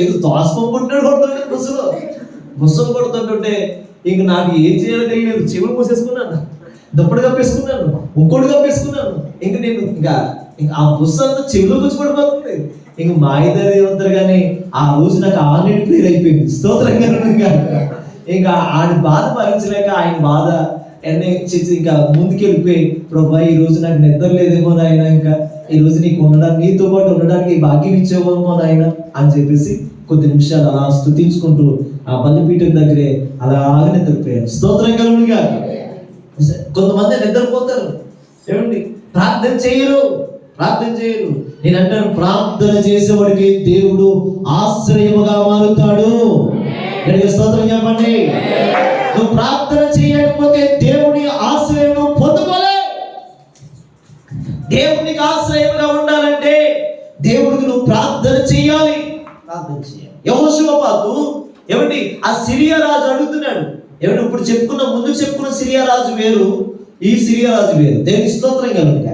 ఏదో దోసపం కొట్టినాడు. బుస్సులు కొడుతుంటుంటే ఇంక నాకు ఏం చేయాలో తెలియలేదు. చెవులు మూసేసుకున్నాను, దుప్పటి కప్పేసుకున్నాను, ఇంకోటి కప్పేసుకున్నాను. ఇంక నేను ఇంకా ఆ బుస్సు అంతా చెవులు కూర్చోబడిపోతుంది. ఇంక మా ఇద్దరు కానీ ఆ రోజు నాకు ఆల్రెడీ క్లియర్ అయిపోయింది. స్తోత్రంగా. ఇంకా ఆయన బాధ భరించలేక ఆయన బాధ ఇంకా ముందుకెళ్ళిపోయి, ప్రభా ఈ రోజు నాకు నిద్ర లేదేమో నాయన, ఇంకా ఈ రోజు నీతో పాటు ఉండడానికి భాగ్యం ఇచ్చేవేమో నాయన అని చెప్పేసి కొద్ది నిమిషాలు అలా స్తుతించుకుంటూ ఆ బలిపీఠం దగ్గరే అలాగే నిద్రపోయాను. స్తోత్రం కలుగునుగా. కొంతమంది నిద్రపోతారు, ఏమండి ప్రార్థన చేయరు. నేను అంటాను, ప్రార్థన చేసేవాడికి దేవుడు ఆశ్రయముగా మారుతాడు. స్తోత్రం చెప్పండి. నువ్వు ప్రార్థన చేయకపోతే దేవుని ఆశ్రయం పొందుకోలే. దేవునికి ఆశ్రయంగా ఉండాలంటే దేవుడికి నువ్వు ప్రార్థన చేయాలి. యెహోషువపాతు ఏమండి ఆ సిరియా రాజు అడుగుతున్నాడు. ఏమంటే ఇప్పుడు ముందు చెప్పుకున్న సిరియా రాజు వేరు, ఈ సిరియా రాజు వేరు. దేవుని స్తోత్రం కలుగుగా.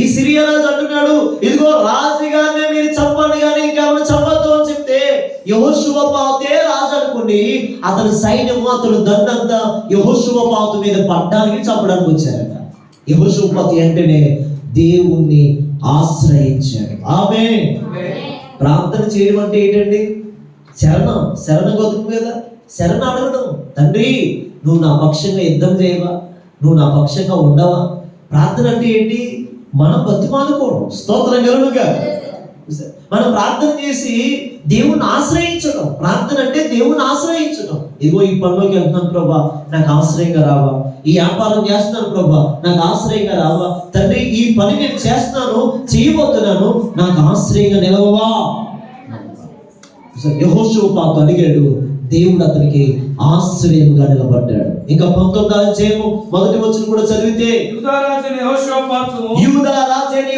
ఈ సిరియా రాజు అంటున్నాడు, ఇదిగో రాజుగానే మీరు చంపండి కానీ ఇంకెవరు చంపద్దు అని చెప్తే యెహోషువపాతే రాజు అనుకోండి, అతని సైన్యము అతను దండంతా యెహోషువపాతు మీద పడ్డానికి చంపడానికి వచ్చారట. యెహోషువపాతు అంటేనే దేవుణ్ణి ఆశ్రయించాడు. ఆమేన్. ప్రార్థన చేయడం అంటే ఏంటండి? శరణ గొంతు మీద శరణ అడగడం. తండ్రి నువ్వు నా పక్షంగా యుద్ధం చేయవా, నువ్వు నా పక్షంగా ఉండవా. ప్రార్థన అంటే ఏంటి? మనం బతిమాలుకోవడం. స్తోత్రం కలుగుగా. మనం ప్రార్థన చేసి దేవుణ్ణి ఆశ్రయించడం. ప్రార్థన అంటే దేవుణ్ణి ఆశ్రయించడం. ఇదిగో ఈ పనిలోకి వెళ్తున్నాను ప్రభా, నాకు ఆశ్రయంగా రావా. ఈ వ్యాపారం చేస్తున్నాను ప్రభా, నాకు ఆశ్రయంగా రావా. తండ్రి ఈ పని నేను చేస్తున్నాను, చేయబోతున్నాను, నాకు ఆశ్రయంగా నిలవవా. యెహోషువపాతు అడిగాడు, దేవుడు అతనికి ఆశ్రయముగా నిలబడ్డాడు. ఇంకా 19వ అధ్యాయము 1వ వచనం కూడా చదివితే, యూదా రాజైన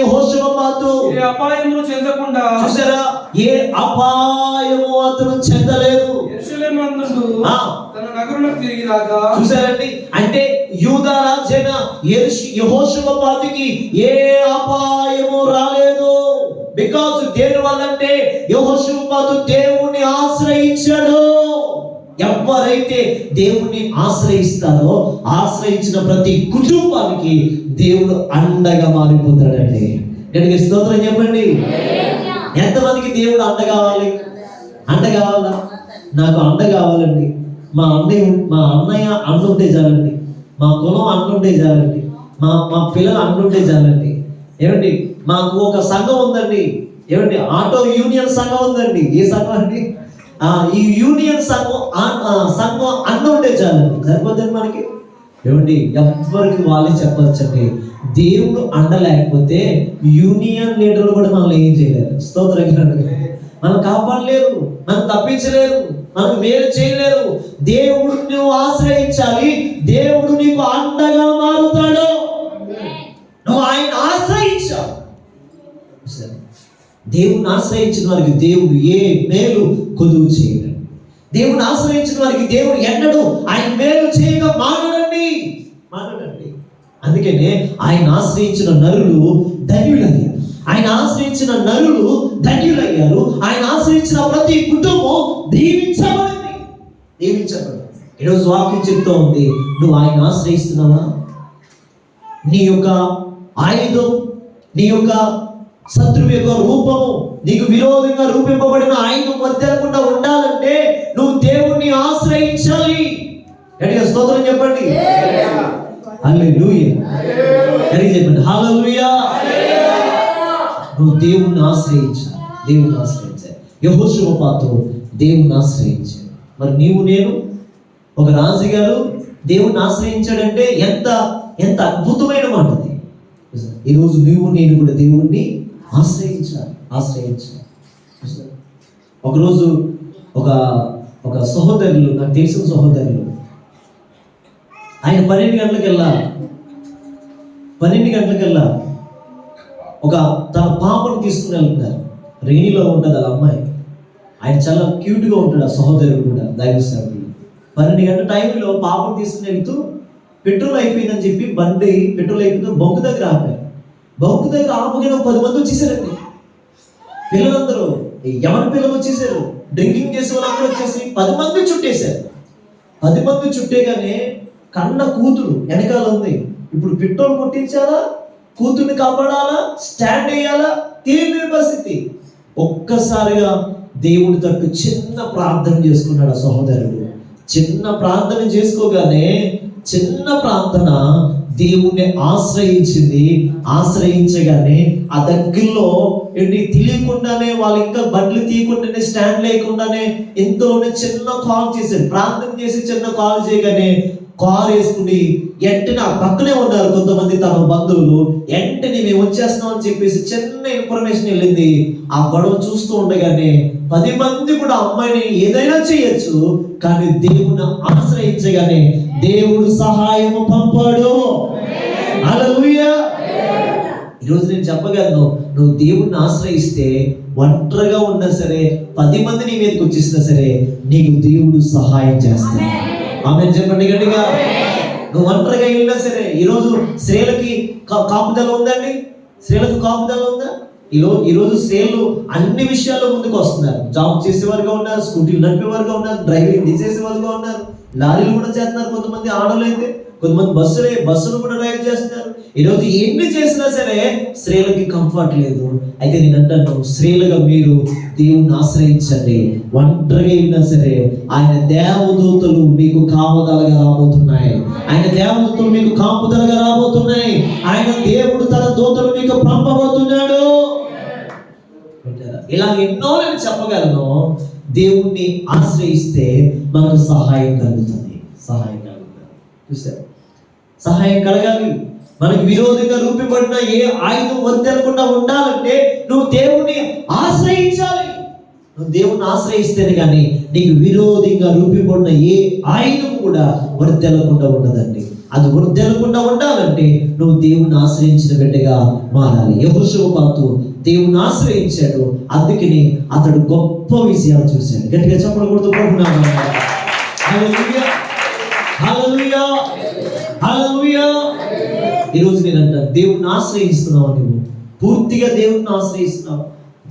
యెహోషువపాతు ఏ అపాయమును చెందకుండా, చూసారా, ఏ అపాయము అతను చెందలేదు. యెరూషలేమందు తన నగరులకు తిరిగి రాగా, చూసారండి, అంటే యూదా రాజైన యెహోషువపాతుకి ఏ అపాయము రాలేదు. బికాజ్ దేని వల్ల అంటే యెహోషువపాతు దేవుణ్ణి ఆశ్రయించాడు. ఎవరైతే దేవుణ్ణి ఆశ్రయిస్తారో ఆశ్రయించిన ప్రతి కుటుంబానికి దేవుడు అండగా మారిపోతాడండి. గట్టిగా స్తోత్రం చెప్పండి. ఎంతమందికి దేవుడు అండ కావాలి? అండ కావాలా? నాకు అండ కావాలండి. మా అన్నయ్య అండుంటే చాలండి, మా కులం అండుంటే చాలండి, మా పిల్లలు అండుంటే చాలండి. ఏమండి, మాకు ఒక సంఘం ఉందండి, ఏమండి, ఆటో యూనియన్ సంఘం ఉందండి. ఏ సంఘం అండి? ఈ యూనియన్ సంఘం అన్న ఉంటే చాలండి, సరిపోతుంది మనకి. ఏమండి, ఎవరికి వాళ్ళే చెప్పచ్చండి. దేవుడు అండ లేకపోతే యూనియన్ లీడర్లు కూడా మనల్ని ఏం చేయలేరు. స్తోత్రం. మనం కాపాడలేరు, మనం తప్పించలేరు, మనం వేరు చేయలేరు. దేవుడు నువ్వు ఆశ్రయించాలి, దేవుడు నీకు అండగా మారుతాడు. నువ్వు ఆయన ఆశ్రయించావు. దేవుని ఆశ్రయించిన వారికి దేవుడు ఏ మేలు కొదువు చేయడు. దేవుని ఆశ్రయించిన వారికి దేవుడు ఎన్నడూ ఆయన మేలు చేయక మానడండి. అందుకనే ఆయన ఆశ్రయించిన నరులు ధన్యులయ్యారు. ఆయన ఆశ్రయించిన నరులు ధన్యులయ్యారు. ఆయన ఆశ్రయించిన ప్రతి కుటుంబం దీవించబడింది. ఈరోజు వాక్యం చెప్తూ ఉంది, నువ్వు ఆయన ఆశ్రయిస్తున్నావా? నీ యొక్క ఆయుధం, నీ యొక్క శత్రువు యొక్క రూపము, నీకు విరోధంగా రూపింపబడిన ఆయుధం వర్తిల్లకుండా ఉండాలంటే నువ్వు దేవుణ్ణి ఆశ్రయించాలి. గట్టిగా స్తోత్రం చెప్పండి. హల్లెలూయా. గట్టిగా చెప్పండి హల్లెలూయా. నువ్వు దేవుణ్ణి ఆశ్రయించాలి, దేవుణ్ణి ఆశ్రయించాలి. యెహోషువపాతు దేవుణ్ణి ఆశ్రయించాడు. మరి నీవు నేను, ఒక రాజుగారు దేవుణ్ణి ఆశ్రయించాడంటే ఎంత ఎంత అద్భుతమైన మాట అది. ఈరోజు నువ్వు నేను కూడా దేవుణ్ణి ఆశ్రయించాలి. ఒకరోజు ఒక సహోదరులు, నాకు తెలిసిన సహోదరులు, ఆయన 12 గంటలకల్లా ఒక తన పాపను తీసుకుని వెళ్తున్నారు. రేణిలో ఉంటుంది ఆ అమ్మాయి. ఆయన చాలా క్యూట్గా ఉంటాడు ఆ సహోదరుడు కూడా, దైవ సేవకుడు. 12 గంటల టైంలో పాపను తీసుకుని వెళ్తూ పెట్రోల్ అయిపోయిందని చెప్పి బండి పెట్రోల్ అయిపోయిందో బంకు దగ్గర ఆపారు. బంకు దగ్గర ఆపగానే 10 మంది వచ్చేసారండి. పిల్లలందరూ, ఎవరి పిల్లలు వచ్చేసారు, డ్రింకింగ్ చేసే వాళ్ళందరూ వచ్చేసి 10 మంది చుట్టేశారు. 10 మంది చుట్టేగానే కన్న కూతురు వెనకాల ఉంది. ఇప్పుడు పెట్రోల్ కొట్టించాలా, కూతుర్ని కాపాడాలా, స్టాండ్ వేయాలా, తెలియని పరిస్థితి. ఒక్కసారిగా దేవుడి తట్టు చిన్న ప్రార్థన చేసుకున్నాడు ఆ సహోదరుడు. చిన్న ప్రార్థన చేసుకోగానే చిన్న ప్రార్థన దేవుణ్ణి ఆశ్రయించగానే ఆ దగ్గరలో తెలియకుండానే వాళ్ళు ఇంకా బండ్లు తీయకుండానే, స్టాండ్ లేకుండానే ఇంతలోనే చిన్న కాల్ చేశారు. ప్రార్థన చేసి చిన్న కాల్ చేయగానే కార్ వేసుకుని వెంటనే ఆ పక్కనే ఉన్నారు కొంతమంది తన బంధువులు. వెంటనే మేము వచ్చేస్తున్నాం అని చెప్పేసి చిన్న ఇన్ఫర్మేషన్ వెళ్ళింది. ఆ గొడవ చూస్తూ ఉండగానే 10 మంది కూడా అమ్మాయిని ఏదైనా చేయొచ్చు, కానీ దేవుని ఆశ్రయించగానే దేవుడు సహాయము పంపాడు. హల్లెలూయా. ఈరోజు నేను చెప్పగలను, నువ్వు దేవుణ్ణి ఆశ్రయిస్తే ఒంటరిగా ఉన్నా సరే, 10 మంది నీ మీదకి వచ్చేసినా సరే, నీకు దేవుడు సహాయం చేస్తాడు. ఆమేన్ చెప్పండి గట్టిగా. నువ్వు ఒంటరిగా వెళ్ళినా సరే, ఈరోజు స్త్రీలకి కాపుదల ఉందండి. స్త్రీలకు కాపుదల ఉందా? ఈరోజు స్త్రీలు అన్ని విషయాల్లో ముందుకు వస్తున్నారు. జాబ్ చేసేవారుగా ఉన్నారు, స్కూటీలు నడిపేవారుగా ఉన్నారు, డ్రైవింగ్ చేసేవారుగా ఉన్నారు, లారీలు కూడా చేస్తున్నారు. కొంతమంది ఆడోళ్ళు అయితే, కొంతమంది బస్సులు కూడా డ్రైవ్ చేస్తున్నారు. ఈరోజు ఎన్ని చేసినా సరే స్త్రీలకి కంఫర్ట్ లేదు. అయితే నేను అంటాను, స్త్రీలుగా మీరు దేవుణ్ణి ఆశ్రయించండి. ఒంటరిగా అయినా సరే ఆయన దేవదూతలు మీకు కాపుదలగా రాబోతున్నాయి. ఆయన దేవదూతలు మీకు కాపుదలగా రాబోతున్నాయి. ఆయన దేవుడు తన దూతలు మీకు పంపబోతున్నాడు. ఇలా ఎన్నో నేను చెప్పగలను. దేవుణ్ణి ఆశ్రయిస్తే మనకు సహాయం కలుగుతుంది. చూసారు, సహాయం కలగాలి. మనకు విరోధంగా రూపబడిన ఏ ఆయుధం వర్తిల్లకుండా ఉండాలంటే నువ్వు దేవుణ్ణి ఆశ్రయించాలి. నువ్వు దేవుణ్ణి ఆశ్రయిస్తేనే కానీ నీకు విరోధంగా రూపిపడిన ఏ ఆయుధం కూడా వర్ధెలకుండా ఉండదండి. అది వర్ధెలకుండా ఉండాలంటే నువ్వు దేవుణ్ణి ఆశ్రయించిన బిడ్డగా మారాలి. యెహోషాపాతు దేవుణ్ణి ఆశ్రయించాడు, అందుకని అతడు గొప్ప విజయాలు చూశాడు. గట్టిగా చప్పట్లు కొడుతూ పోతున్నాను. హల్లెలూయా, హల్లెలూయా, హల్లెలూయా. ఈరోజు నేను అంటాను, దేవుణ్ణి ఆశ్రయిస్తున్నావు, నువ్వు పూర్తిగా దేవుణ్ణి ఆశ్రయిస్తున్నావు,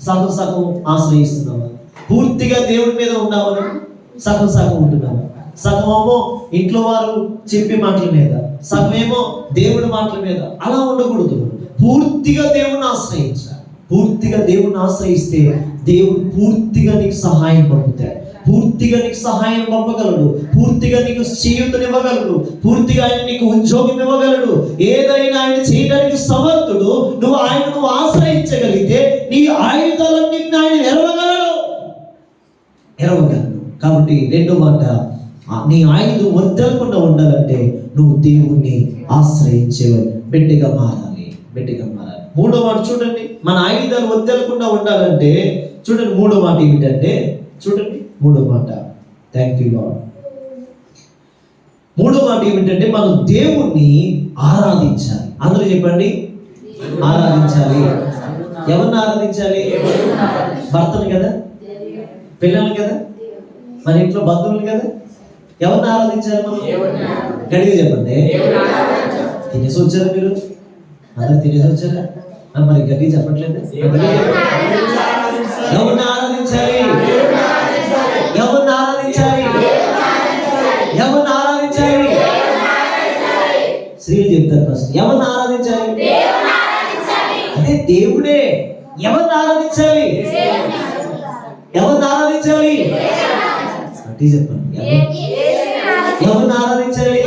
సగం సగం ఆశ్రయిస్తున్నావు. పూర్తిగా దేవుడి మీద ఉన్నావు, సగం సగం ఉంటున్నావు. సగమేమో ఇంట్లో వారు చెప్పే మాటల మీద, సగమేమో దేవుడి మాటల మీద. అలా ఉండకూడదు. పూర్తిగా దేవుణ్ణి ఆశ్రయించాలి. పూర్తిగా దేవుణ్ణి ఆశ్రయిస్తే దేవుడు పూర్తిగా నీకు సహాయం పంపుతాడు, పూర్తిగా నీకు సహాయం పంపగలడు, పూర్తిగా నీకు చేయూతనివ్వగలడు, పూర్తిగా ఆయన నీకు ఉద్యోగం ఇవ్వగలడు. ఏదైనా ఆయన చేయడానికి సమర్థుడు. నువ్వు ఆయనను ఆశ్రయించగలిగితే నీ ఆయుధాలన్నింటినీ ఆయన ఎరవగలడు. కాబట్టి రెండో మాట, నీ ఆయుధం వర్ధలకుండా ఉండాలంటే నువ్వు దేవుణ్ణి ఆశ్రయించే బిడ్డగా మారాలి, బిడ్డగా మారాలి. మూడో మాట చూడండి, మన ఆయుధాలు వర్ధలకుండా ఉండాలంటే చూడండి, మూడో మాట ఏమిటంటే చూడండి, మూడో మాట, థ్యాంక్ యూ లార్డ్. మూడో మాట ఏమిటంటే మనం దేవుణ్ణి ఆరాధించాలి. అందరూ చెప్పండి, ఆరాధించాలి. ఎవరిని ఆరాధించాలి? భర్తను కదా, పిల్లలు కదా, మన ఇంట్లో బంధువులు కదా. ఎవరిని ఆరాధించాలి మనం? గడిగా చెప్పండి. తినేసి వచ్చారా మీరు? అందరు తినేసి వచ్చారా? మరి గడ్డి చెప్పట్లేదు. ఎవరిని ఆరాధించాలి? ఎవరిని ఆరాధించాలి? ఎవరిని ఆరాధించాలి? స్త్రీలు చెప్తారు ఫస్ట్. ఎవరిని ఆరాధించాలి? అదే దేవుడే. ఎవరిని ఆరాధించాలి? ఎవరిని ఆరాధించాలి? చెప్పండి, ఎవరిని ఆరాధించాలి?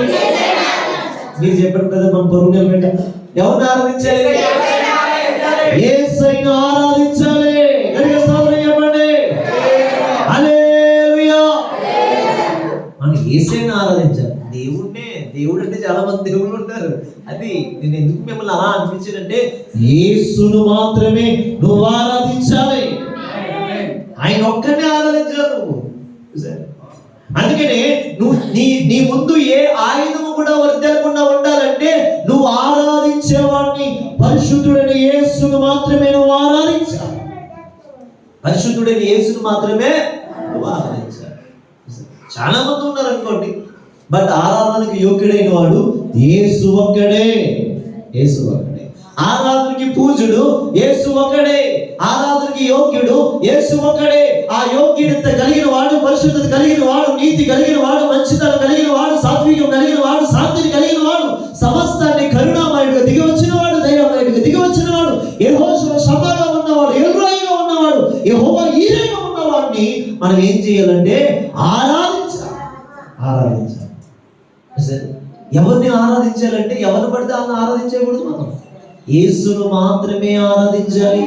మీరు చెప్పండి కదా, మన పరువు నిలబెట్ట. ఎవరిని ఆరాధించాలి? యేసయ్యను ఆరాధించాలి. చెప్పండి, హల్లెలూయా. మనం యేసయ్యను ఆరాధించాలి. దేవుడినే. దేవుడు అంటే చాలా మంది దేవుళ్ళు ఉంటారు. అది నేను ఎందుకు మిమ్మల్ని అలా అనిపించానంటే, యేసును మాత్రమే నువ్వు ఆరాధించాలి. ఆయన ఒక్కనే ఆరాధించాలి నువ్వు. అందుకనే నువ్వు నీ ముందు ఏ ఆయుధము కూడా వర్ధలకుండా ఉండాలంటే నువ్వు ఆరాధించేవాడిని పరిశుద్ధుడైన యేసును మాత్రమే నువ్వు ఆరాధించాలి. పరిశుద్ధుడైన యేసును మాత్రమే నువ్వు ఆరాధించాలి. చాలా మంది ఉన్నారు అనుకోండి, బట్ ఆరాధనకు యోగ్యుడైన వాడు యేసు ఒక్కడే. యేసు ఒక్కడే. ఆరాధనకి పూజుడు యేసు ఒక్కడే. ఆరాధనకి యోగ్యుడు యేసు ఒక్కడే. ఆ యోగ్యత కలిగిన వాడు, పరిశుద్ధత కలిగిన వాడు, నీతి కలిగిన వాడు, మంచితనం కలిగిన వాడు, సాత్వికం కలిగిన వాడు, శాంతిని కలిగిన వాడు, సమస్తాన్ని కరుణామయుడిగా దిగి వచ్చిన వాడు, దయామయుడిగా దిగి వచ్చిన వాడు, యెహోషువ షమాగా ఉన్నవాడు, ఎల్రోయిగా ఉన్నవాడు, యెహోవా ఈరేగా ఉన్నవాడిని మనం ఏం చేయాలంటే ఆరాధించాలి. ఆరాధించాలి. ఎవరిని ఆరాధించాలంటే ఎవరిని పడితే వాళ్ళని ఆరాధించకూడదు. మనం యేసును మాత్రమే ఆరాధించాలి.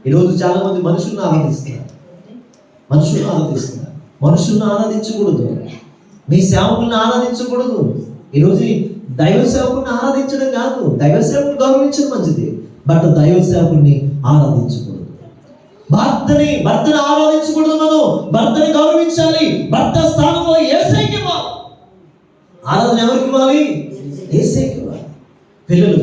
ఈరోజు చాలా మంది మనుషులను ఆరాధిస్తున్నారు. మనుషులను ఆరాధించకూడదు. మీ సేవకులను ఆరాధించకూడదు. ఈరోజు దైవ సేవకుని ఆరాధించడం కాదు, దైవ సేవకుని గౌరవించడం మంచిది, బట్ దైవ సేవకుని ఆరాధించకూడదు. భర్తని ఆరాధించకూడదు. మనం భర్తని గౌరవించాలి. భర్త స్థానంలో యేసయ్యకి ఇవ్వాలి. ఆరాధన ఎవరికి ఇవ్వాలి? యేసయ్యకి ఇవ్వాలి. పిల్లలు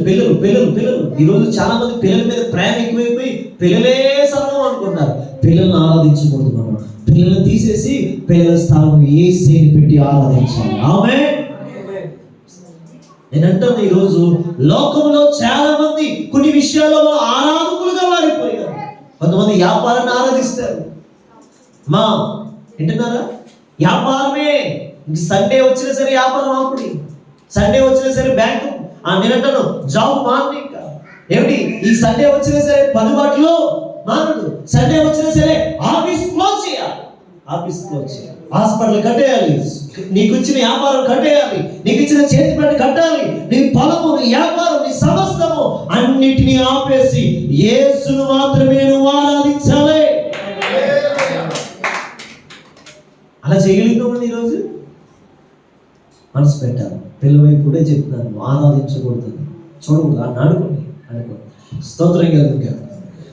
ఈరోజు చాలా మంది పిల్లల మీద ప్రేమ ఎక్కువైపోయి పిల్లలే సర్వం అనుకుంటారు. పిల్లల్ని ఆరాధించకూడదు. మనం పిల్లల్ని తీసేసి పిల్లల స్థానంలో యేసయ్యని పెట్టి ఆరాధించాలి. ఆమేన్. నేను అంటాను, ఈరోజు లోకంలో చాలా మంది కొన్ని విషయాల్లో ఆరాధకులుగా మారిపోయారు. కొంతమంది వ్యాపారాన్ని ఆరాధిస్తారు. వింటున్నారా? వ్యాపారమే. సండే వచ్చినా సరే వ్యాపారం ఆపుడి, సండే వచ్చినా సరే బ్యాంకు, నేనంటాను జాబ్ మాని. ఏమిటి ఈ సండే వచ్చినా సరే పనుబాటులో మానడు. సండే వచ్చినా సరే ఆఫీస్ క్లోజ్ చేయాలి. హాస్పిటల్ కట్టేయాలి. నీకు ఇచ్చిన వ్యాపారం కట్టేయాలి. నీకు ఇచ్చిన చేతి పని కట్టాలి. నీ పొలము, నీ వ్యాపారం, నీ సమస్తము అన్నిటినీ ఆపేసి యేసును మాత్రమే నువ్వు ఆరాధించాలి. అలా చేయగలుగుతామండి. ఈరోజు మనసు పెట్టాలి. పిల్లవైపు కూడా చెప్తాను, ఆరాధించకూడదు, చూడకూడదు అని అనుకోండి. స్తోత్రం కలుగుతుంది.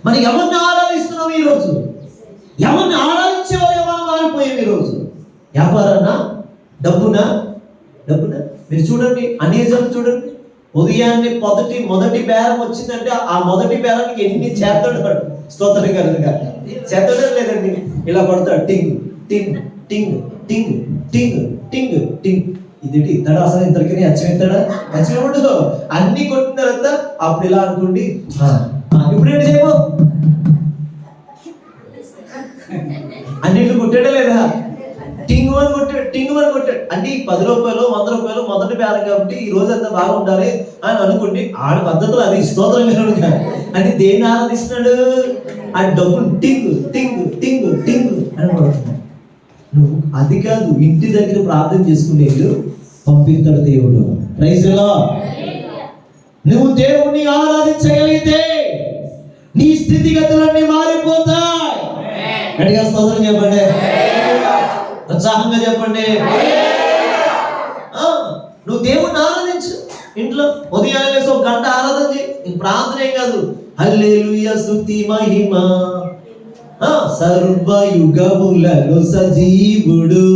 మరి ఎవరిని ఆరాధిస్తున్నావు? ఈరోజు ఎవరిని ఆరాధించేవారు ఎవరు మారిపోయాం ఈరోజు. వ్యాపారాన్నా, డబ్బునా? మీరు చూడండి, అనేజం చూడండి, ఉదయాన్నే మొదటి బేరం వచ్చిందంటే ఆ మొదటి బేరానికి ఎన్ని చేస్తాడు వాడు. స్తోత్రం కలుగుగా. చేస్తాడే లేదండి, ఇలా కొడతాడు, టింగ్ టింగ్ టింగ్ టింగ్ టింగ్ టింగ్ టింగ్. ఇది ఇస్తాడు అసలు, ఇద్దరికి అచ్చమిస్తాడా? అచ్చమే ఉండదు. అన్ని కొట్టిన తర్వాత అప్పుడు ఇలా అనుకోండి, ఇప్పుడు ఏంటి చేయము, అన్నింటి కొట్టాడా లేదా? టింగు అని కొట్టాడు. అంటే ఈ 10 రూపాయలు 100 రూపాయలు మొదటి బేరం కాబట్టి ఈ రోజు అంతా బాగా ఉండాలి అని అనుకోండి. ఆడ పద్ధతులు అది స్తోత్రం కలుగుగా. అంటే దేన్ని ఆరాధిస్తున్నాడు? ఆ డబ్బులు టింగ్ టింగ్ టింగ్ టింగ్ అని పడుతున్నాడు. నువ్వు అది కాదు, ఇంటి దగ్గర ప్రార్థన చేసుకునేది పంపిస్తాడు దేవుడు. Praise the lord. నువ్వు దేవుణ్ణి ఆరాధించగలిగితే నీ స్థితిగతులన్నీ మారిపోతాయి. గట్టిగా స్తోత్రం చెప్పండి, ఉత్సాహంగా చెప్పండి. నువ్వు దేవుణ్ణి ఆరాధించు. ఇంట్లో ఉదయాన్నే ఒక గంట ఆరాధన చేయి. ప్రార్థన ఏం కాదు, హల్లెలూయా స్తుతి మహిమ సర్వయుగములలో సజీవుడు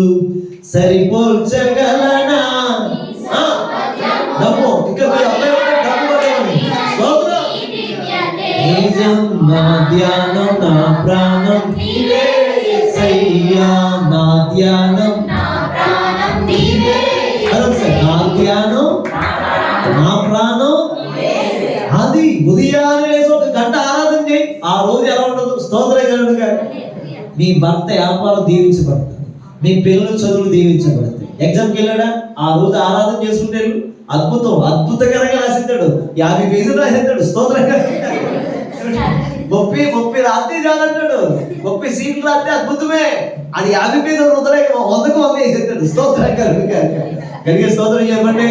సరిపోల్చగలనా. డబ్బు నా ధ్యానం నా ప్రాణం యేసయ్యా, నా ధ్యానం నా ధ్యానం నా ప్రాణం. అది ఉదయాన్నే ఒక గంట ఆరాధన చేయి. ఆ రోజు ఎలా ఉండదు? స్తోత్రగలుడుగా. మీ భర్త వ్యాపారం దీవించబడుతుంది, మీ పిల్లలు చదువులు దీవించబడతాయి. ఎగ్జామ్కి వెళ్ళాడా? ఆ రోజు ఆరాధన చేసుకుంటే అద్భుతకరంగా రాసిస్తాడు. 50 పేజీలు రాసిస్తాడు. స్తోత్రంగా. 30 రాత్రి చాలంటాడు. 30 సీట్లు రాత్రి అద్భుతమే. అది 50 పేజీలు వృధలే 100కు 100 వేసేస్తాడు. స్తోత్రంగా. కలిగే స్తోత్రం చెప్పండి.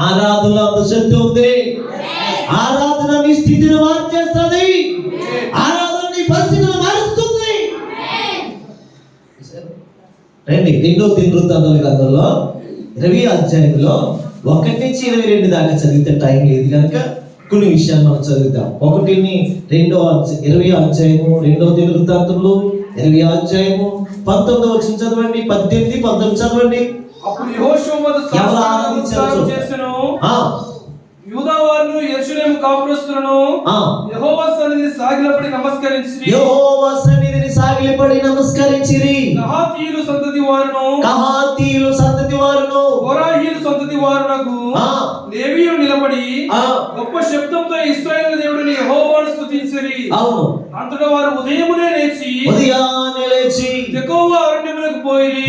ఆరాధనలో అంత శక్తి ఉంది. ఆరాధన నీ స్థితిని మార్చేస్తుంది. ఆరాధన నీ పరిస్థితిని మారుస్తుంది. రండి, 2వ దినవృత్తాంతాల గ్రంథంలో 20వ అధ్యాయంలో 1 నుంచి 22 దాకా చదివితే టైం లేదు కనుక కొన్ని విషయాలు మనం చదువుతాం. 1ని 20వ అధ్యాయము 2వ దినవృత్తాంతంలో 20వ అధ్యాయము 19వ వచనం చదవండి, 18, 19 చదవండి. అప్పుడు యెహోషువ ఎవరు ఆరాధించారు చేసెను? యూదా వారును యెరూషలేము కాపురస్తులను యెహోవా సన్నిధిని సాగిలపడి నమస్కరించిరి. కహాతీయులు సంతతి వారును కోరాహీయులు సంతతి వారునకు లేవీయులు నిలబడి గొప్ప శబ్దంతో ఇశ్రాయేలు దేవుడిని యెహోవాను స్తుతించిరి. అవును. అంతటా వారు ఉదయాన్నే లేచి తెకోవ అరణ్యమునకు పోయి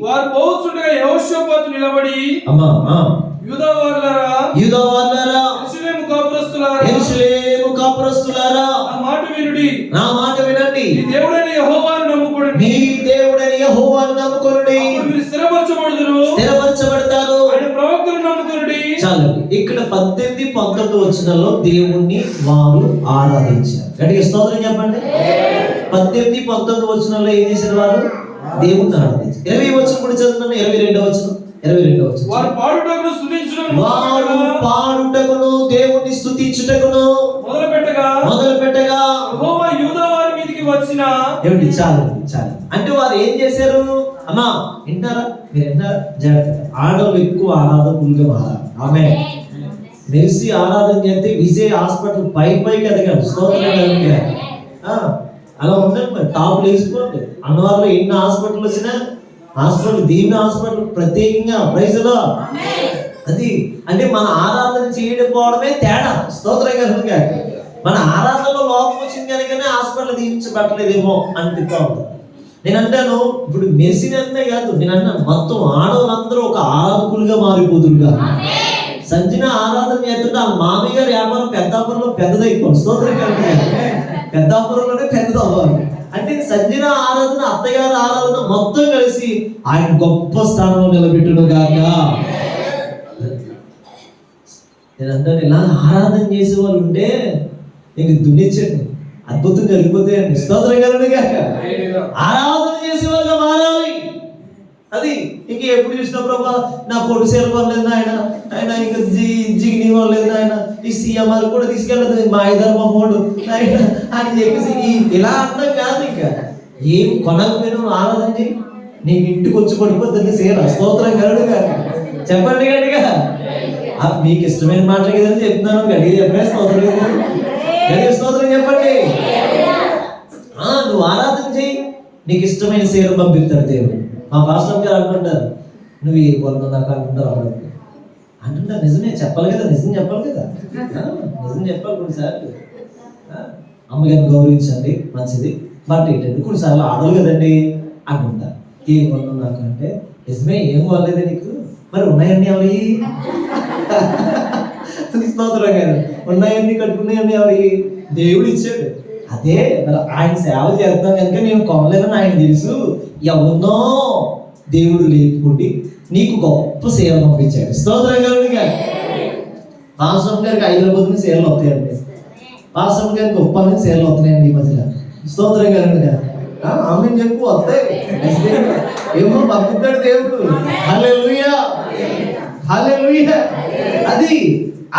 వారు పోవుచుండగా యెహోషాపాతు నిలబడి, యూదా వారులారా యెరూషలేము కాపురస్తులారా నా మాట వినండి. నీ దేవుడైన యెహోవాను నమ్ముకొనుడి. మీరు స్థిరపరచబడతారు. ఆయన ప్రవక్తలను నమ్ముకొనుడి. చాలండి. ఇక్కడ 18, 19 వచనాల్లో దేవుణ్ణి వారు ఆరాధించారు. గట్టిగా స్తోత్రం చెప్పండి. 18, 19 వచనాల్లో ఏం చేశారు? వారు దేవుణ్ణి ఆరాధించారు. 20 వచనం కూడా చదువుతున్నాను. 22వ వచనం. వారు పాడుటకును దేవుణ్ణి స్తుతించుటకును మొదలు పెట్టగా యెహోవా యూదా వారి మీదికి వచ్చిన. ఏమిటి? చాలు. అంటే వారు ఏం చేశారు? అమ్మా వింటారా? మీరు వింటారా? జాగ్రత్త. ఆడవాళ్ళు ఎక్కువ ఆరాధకులుగా మారాలి. ఆమె మెరిసి ఆరాధన చేస్తే విజయ్ హాస్పిటల్ పైకి ఎదగాడు. స్తోత్రం. అలా ఉండండి. మరి టాప్లు వేసుకోండి. అన్నవారిలో ఎన్ని హాస్పిటల్ వచ్చినా దీని హాస్పిటల్ ప్రత్యేకంగా ప్రైజ్లో అది. అంటే మన ఆరాధన చేయకపోవడమే తేడా. స్తోత్రం కనుక మన ఆరాధనలో లోపం వచ్చింది కనుకనే హాస్పిటల్ దీవించబట్టలేదేమో అనిపిస్తూ ఉంటుంది. నేను అంటాను, ఇప్పుడు మెస్సిని అంటే కాదు, నేను అన్నాను మొత్తం ఆడవాళ్ళందరూ ఒక ఆరాధకులుగా మారిపోతురుగా. సంజన ఆరాధన చేస్తుంటే ఆ మామయ్య గారి వ్యాపారం పెద్దాపురంలో పెద్దదైపోయింది. స్తోత్రం కనుక పెద్దాపురంలోనే పెద్దదవ్వాలి. అంటే సంజన ఆరాధన, అత్తగారి ఆరాధన మొత్తం కలిసి ఆయన గొప్ప స్థానంలో నిలబెట్టును గాక. నేను అంటాను, ఇలా ఆరాధన చేసే వాళ్ళు ఉంటే నీకు దున్నించండి, అద్భుతం జరిగిపోతాయండి. స్తోత్రం కలుగును గాక. ఆరాధన చేసే వాళ్ళగా మారాలి. అది ఇంక ఎప్పుడు చూసినా ప్రభా నా పొడి సేర పర్లేదు ఆయన ఇంకా జిగిని వాళ్ళలేదు ఆయన ఈ సీఎంఆర్ కూడా తీసుకెళ్ళదు మా ఐదారు మమ్మోడు ఆయన అని చెప్పేసి ఇలా అర్థం కాదు. ఇంకా ఏం కొనకపోయినా ఆరాధన చేయి, నీకు ఇంటికి వచ్చి పడిపోతుంది సేర. స్తోత్రం కలుడు కానీ చెప్పండి గట్టిగా. మీకు ఇష్టమైన మాటలు కదండి చెప్తున్నాను, గట్టిగా చెప్పలే స్తోత్రం కదా, గట్టిగా స్తోత్రం చెప్పండి. నువ్వు ఆరాధన చేయి, నీకు ఇష్టమైన సేర పంపిస్తాడు దేవుడు. మా పాస్టర్ గారు అంటుంటారు, నువ్వు ఏ కొలను నాకు అంటుంటారు అంటుంటారు. నిజమే చెప్పాలి కదా, నిజం చెప్పాలి కదా, నిజం చెప్పాలి. కొన్నిసార్లు అమ్మగారిని గౌరవించండి మంచిది, బట్ ఏంటంటే కొన్నిసార్లు ఆడలు కదండి అంటుంటారు. ఏ కొలను నాకు అంటే నిజమే, ఏం కొనలేదే నీకు, మరి ఉన్నాయన్నీ అవి స్తోత్రం గారు, ఉన్నాయన్నీ కట్టుకున్నాయన్నీ అవి దేవుడు ఇచ్చాడు. అదే మరి ఆయన సేవ చేద్దాం కనుక నేను కొనలేదని ఆయన తెలుసు. ఎవరినో దేవుడు లేపుకుండి నీకు గొప్ప సేవ పంపించాడు. స్తోత్రం గారు. పాస్టర్ గారికి హైదరాబాద్ నుంచి సేవలు వస్తాయండి, పాస్టర్ గారికి గొప్ప నుంచి సేవలు వస్తున్నాయండి ఈ మధ్యలో. స్తోత్రం గారు ఆమె చెప్పు వస్తాయి, ఏమో పంపిస్తాడు దేవుడు. హల్లెలూయా, హల్లెలూయా. అది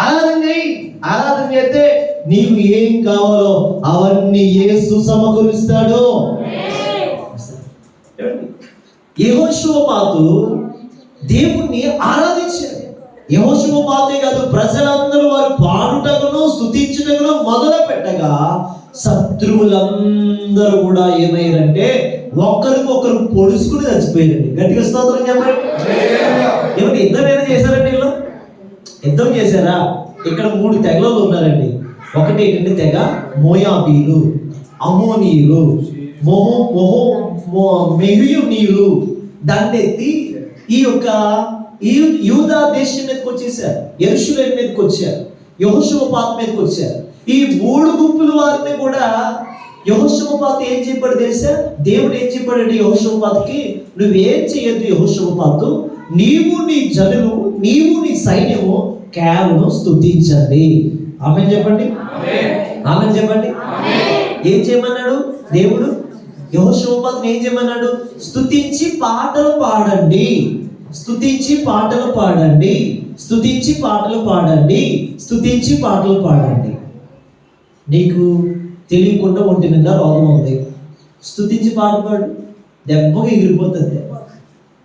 ఆరాధన చేయి, ఆరాధన చేస్తే నీకు ఏం కావాలో అవన్నీ యేసు సమకూరుస్తాడు. యెహోషువపాతు దేవుణ్ణి ఆరాధించాడు. యెహోషువపాతే కాదు, ప్రజలందరూ వారు పాడుటకును స్తుతించుటకును మొదలు పెట్టగా శత్రువులందరూ కూడా ఏమయ్యారంటే ఒకరికొకరు పొడుచుకుని చచ్చిపోయారండి. గట్టిగా స్తోత్రం చెప్పండి. ఏమంటే యుద్ధం ఏమైనా చేశారండి వీళ్ళు? యుద్ధం చేశారా? ఇక్కడ 3 తెగలు ఉన్నారండి. ఒకటి ఏంటంటే తెగ మోయాబీలు, అమోనీయులు, మెహూనీయులు దండెత్తి ఈ యొక్క యూదా దేశం మీదకి వచ్చేసారు, యెరూషలేము మీదకి వచ్చారు, యెహోషువపాతు మీదకి వచ్చారు. ఈ 3 గుంపుల వారిని కూడా యెహోషువపాతు ఏం చెప్పాడు తెలుసా? దేవుడు ఏం చెప్పాడండి యెహోషువపాతుకి, నువ్వేం చేయొద్దు యెహోషువపాతు, నీవు నీ జనులు, నీవు నీ సైన్యము కేవలం స్తుతించండి. ఆమేన్ చెప్పండి, ఆమేన్ చెప్పండి. ఏం చేయమన్నాడు దేవుడు? యెహోషువపాతుని ఏం చేయమన్నాడు? స్తుతించి పాటలు పాడండి, స్తుతించి పాటలు పాడండి, స్తుతించి పాటలు పాడండి, స్తుతించి పాటలు పాడండి. నీకు తెలియకుండా ఒంటి నిండా రోగం ఉంది, స్తుతించి పాట పాడు, దెబ్బకి ఎగిరిపోతుంది.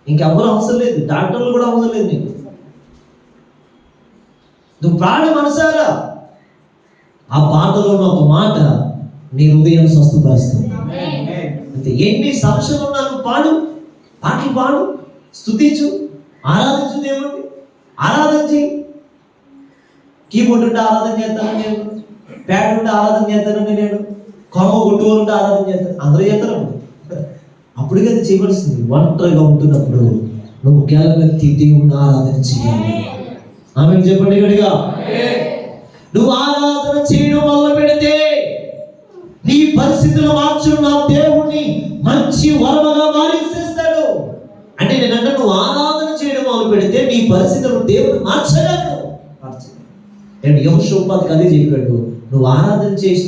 ఇంకెవరు అవసరం లేదు, డాక్టర్లు కూడా అవసరం లేదు నీకు. నువ్వు పాడు మనసారా, ఆ పాటలో ఒక మాట నీ హృదయం స్వస్థపరుస్తుంది. అంటే ఎన్ని సమస్యలు ఉన్నా నువ్వు పాడు, పాటలు పాడు, స్తుతించు, ఆరాధించు దేవుడిని, ఆరాధన చేయి. కీబోర్డు ఉంటే ఆరాధన చేస్తానని నేను, ప్యాడ్ ఉంటే ఆరాధన చేస్తానని నేను, కొమ్మ కొట్టుకోలు ఉంటే ఆరాధన చేస్తాను, అందరూ చేస్తారు. అప్పుడు కదా చేయవలసింది. ఒంటరిగా ఉంటున్నప్పుడు నువ్వు గెలవెత్తి దేవుడిని ఆరాధన చేయాలి. ఆమె చెప్పండి గడిగా. నువ్వు ఆరాధన చేయడం మొదలు పెడితే నీ పరిస్థితులు మార్చు నా దేవుణ్ణి మంచి వరమగా మారిస్తాడు. అంటే నేనంటే నువ్వు ఆరాధన చేయడం మొదలు పెడితే నీ పరిస్థితులను దేవుడు మార్చగలడు. నేను యెహోషువపాతుకి అదే చెప్పాడు, నువ్వు ఆరాధన చేసి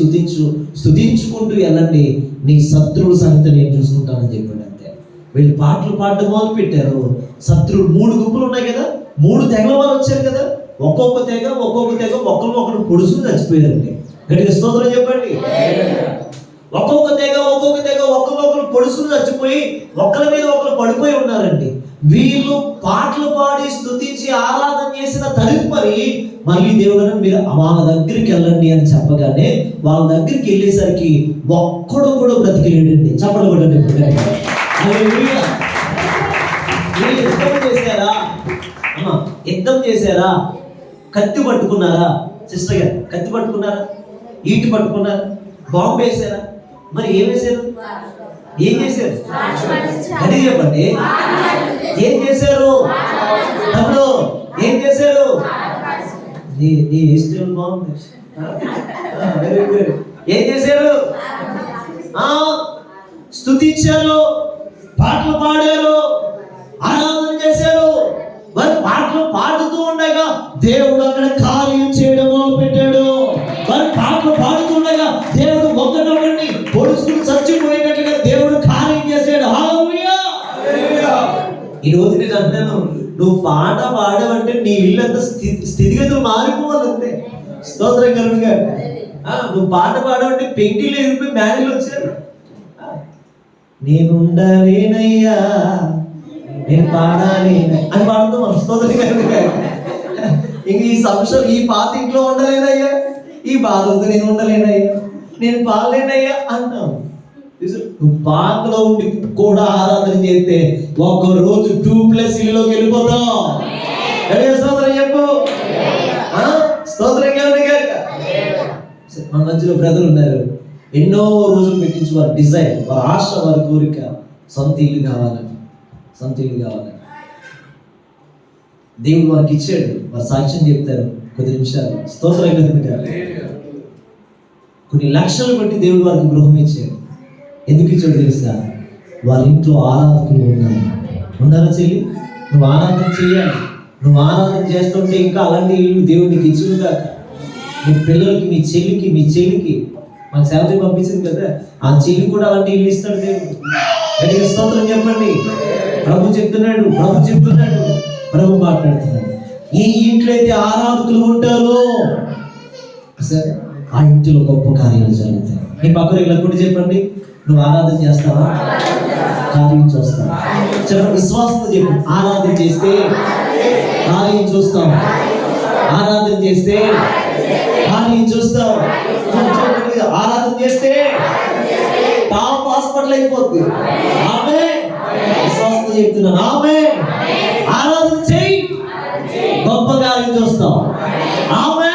స్తుతించుకుంటూ వెళ్ళండి, నీ శత్రువుల సంగతి నేను చూసుకుంటానని చెప్పాడు. అంతే. వీళ్ళు పాటలు పాడడం మొదలు పెట్టారు. శత్రువులు 3 గుంపులు ఉన్నాయి కదా, 3 తెగల వాళ్ళు వచ్చారు కదా, ఒక్కొక్క తెగ ఒకరినొకరు పొడుచుకుని చచ్చిపోయారండి. గట్టిగా స్తోత్రం చెప్పండి. ఒక్కొక్క తెగ ఒకరినొకరు పొడుచుకుని చచ్చిపోయి ఒకరి మీద ఒకరు పడిపోయి ఉన్నారండి. వీళ్ళు పాటలు పాడి స్తుతించి ఆరాధన చేసిన తదుపరి మళ్ళీ దేవుడు మీరు వాళ్ళ దగ్గరికి వెళ్ళండి అని చెప్పగానే వాళ్ళ దగ్గరికి వెళ్ళేసరికి ఒక్కడు కూడా బ్రతికిలేడండి. చెప్పడం కూడా యుద్ధం చేశారా? కత్తి పట్టుకున్నారా? సిస్టర్ గారు కత్తి పట్టుకున్నారా? ఈటి పట్టుకున్నారా? బాంబు వేసారా? మరి ఏం వేశారు? ఏం చేశారు? అది చెప్పండి. ఏం చేశారు? తమ్ముడు ఏం చేశారు? నీ ఇష్టం బాగుంది. ఏం చేశారు? స్తుతించారు, పాటలు పాడారు, ఆరాధన చేశారు. మరి పాటలు పాడుతూ ఉండగా దేవుడు అక్కడ కార్యం చేయడం మొదలు పెట్టాడు. మరి పాటలు పాడుతుండగా దేవుడు ఒకరిని పొడుచుకుని చచ్చిపోయేటట్లుగా దేవుడు కార్యం చేశాడు. హల్లెలూయా. ఈ రోజు నేను అంటాను, నువ్వు పాట పాడవంటే నీ ఇల్లు అంత స్థితిగతులు మారిపోవాలంతే. స్తోత్రం కలుగుగా. నువ్వు పాట పాడవంటే పెంకిళ్ళు ఎగిరిపోయి మేడలు వచ్చారు. నేనుండలేనయ్యా, నేను పాడాలేన అని పాడుతాం మనం. స్తోత్రం కలుగుగా. ఇంక ఈ సంవత్సరం ఈ పాత ఇంట్లో ఉండలేనయ్యా, ఈ బాధలతో నేను ఉండలేనయ్యా, నేను పాడలేనయ్యా అంటాం. నువ్వు పాకలో ఉండి కూడా ఆరాధన చేస్తే ఒక్క రోజు 2+ ఇల్లులోకి వెళ్ళిపోతావు. స్తోత్రం చెప్పు. స్తోత్రం మన మధ్యలో బ్రదర్ ఉన్నారు, ఎన్నో రోజులు పెట్టించి వారి డిజైర్, వారి ఆశ, వారి కోరిక సొంత ఇల్లు కావాలని, సొంత ఇల్లు కావాలని. దేవుడు వారికి ఇచ్చాడు. వారు సాక్ష్యం చెప్తారు కొద్ది నిమిషాలు. స్తోత్రం కనుక కొన్ని లక్షలు బట్టి దేవుడు వారికి గృహం ఇచ్చాడు. ఎందుకు ఇచ్చాడు తెలుసా? వాళ్ళ ఇంట్లో ఆరాధకులు ఉన్నారా చెల్లి? నువ్వు ఆరాధన చేయాలి. నువ్వు ఆరాధన చేస్తుంటే ఇంకా అలాంటి ఇల్లు దేవుడికి ఇచ్చుగాక. మీ పిల్లలకి, మీ చెల్లికి మాకు శాలరీ పంపించింది కదా, ఆ చెల్లి కూడా అలాంటి ఇల్లు ఇస్తాడు దేవుడు. గట్టిగా స్తోత్రం చెప్పండి. ప్రభు చెప్తున్నాడు, ప్రభు మాట్లాడుతున్నాడు. ఏ ఇంట్లో అయితే ఆరాధకులు ఉంటారో సరే ఆ ఇంటిలో గొప్ప కార్యాలు జరుగుతాయి. మీ పక్కన ఇలా కూడా చెప్పండి, నువ్వు ఆరాధన చేస్తావా? కార్యం చూస్తావా? చెప్పండి, విశ్వాసంతో చెప్పు. ఆరాధన చేస్తే కార్యం చూస్తావు. ఆరాధన చేస్తే కార్యం చూస్తావు. ఆరాధన చేస్తే టాప్ హాస్పిటల్ అయిపోద్ది. ఆమె విశ్వాసంతో చెప్తున్నాను. ఆమె ఆరాధన చేయి, గొప్ప కార్యం చూస్తావు. ఆమె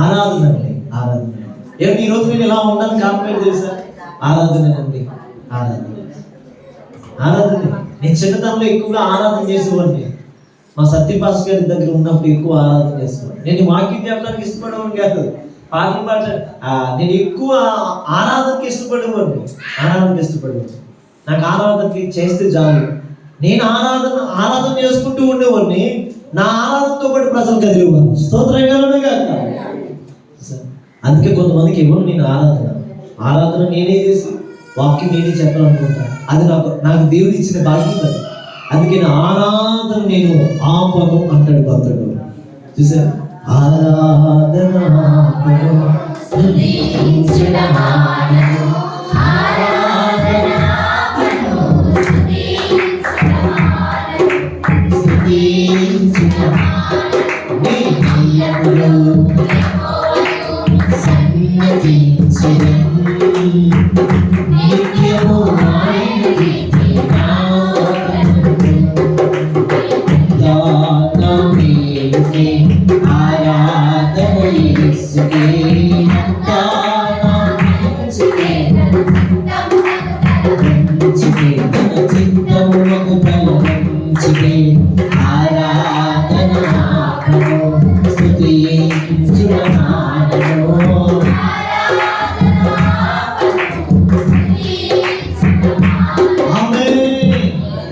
ఆరాధన అండి, ఆరాధన. ఏమిటి ఈరోజు నేను ఇలా ఉండడానికి కారణం తెలుసా? ఆరాధన అండి, ఆరాధన. నేను చిన్నతనంలో ఎక్కువగా ఆరాధన చేసేవాడిని. మా సత్యపాస్ గారి దగ్గర ఉన్నప్పుడు ఎక్కువ ఆరాధన చేసేవాడిని. నేను వాక్యం చెప్పడానికి ఇష్టపడేవాడిని కాదు, పాటలు పాట. నేను ఎక్కువ ఆరాధనకి ఇష్టపడేవాడిని. నాకు ఆరాధనకి చేస్తే చాలు. నేను ఆరాధన చేసుకుంటూ ఉండేవాడిని. నా ఆరాధనతో పాటు ప్రజలు కదిలేవారు. స్తోత్రం కాదు. అందుకే కొంతమందికి ఇవ్వను నేను ఆరాధన నేనే చేసి వాక్యం నేనే చెప్పాలనుకుంటా. అది నాకు దేవుడు ఇచ్చిన బాధ్యత. అందుకే నా ఆరాధన నేను ఆపను అంటాడు భక్తుడు. చూసారు? ఆరాధన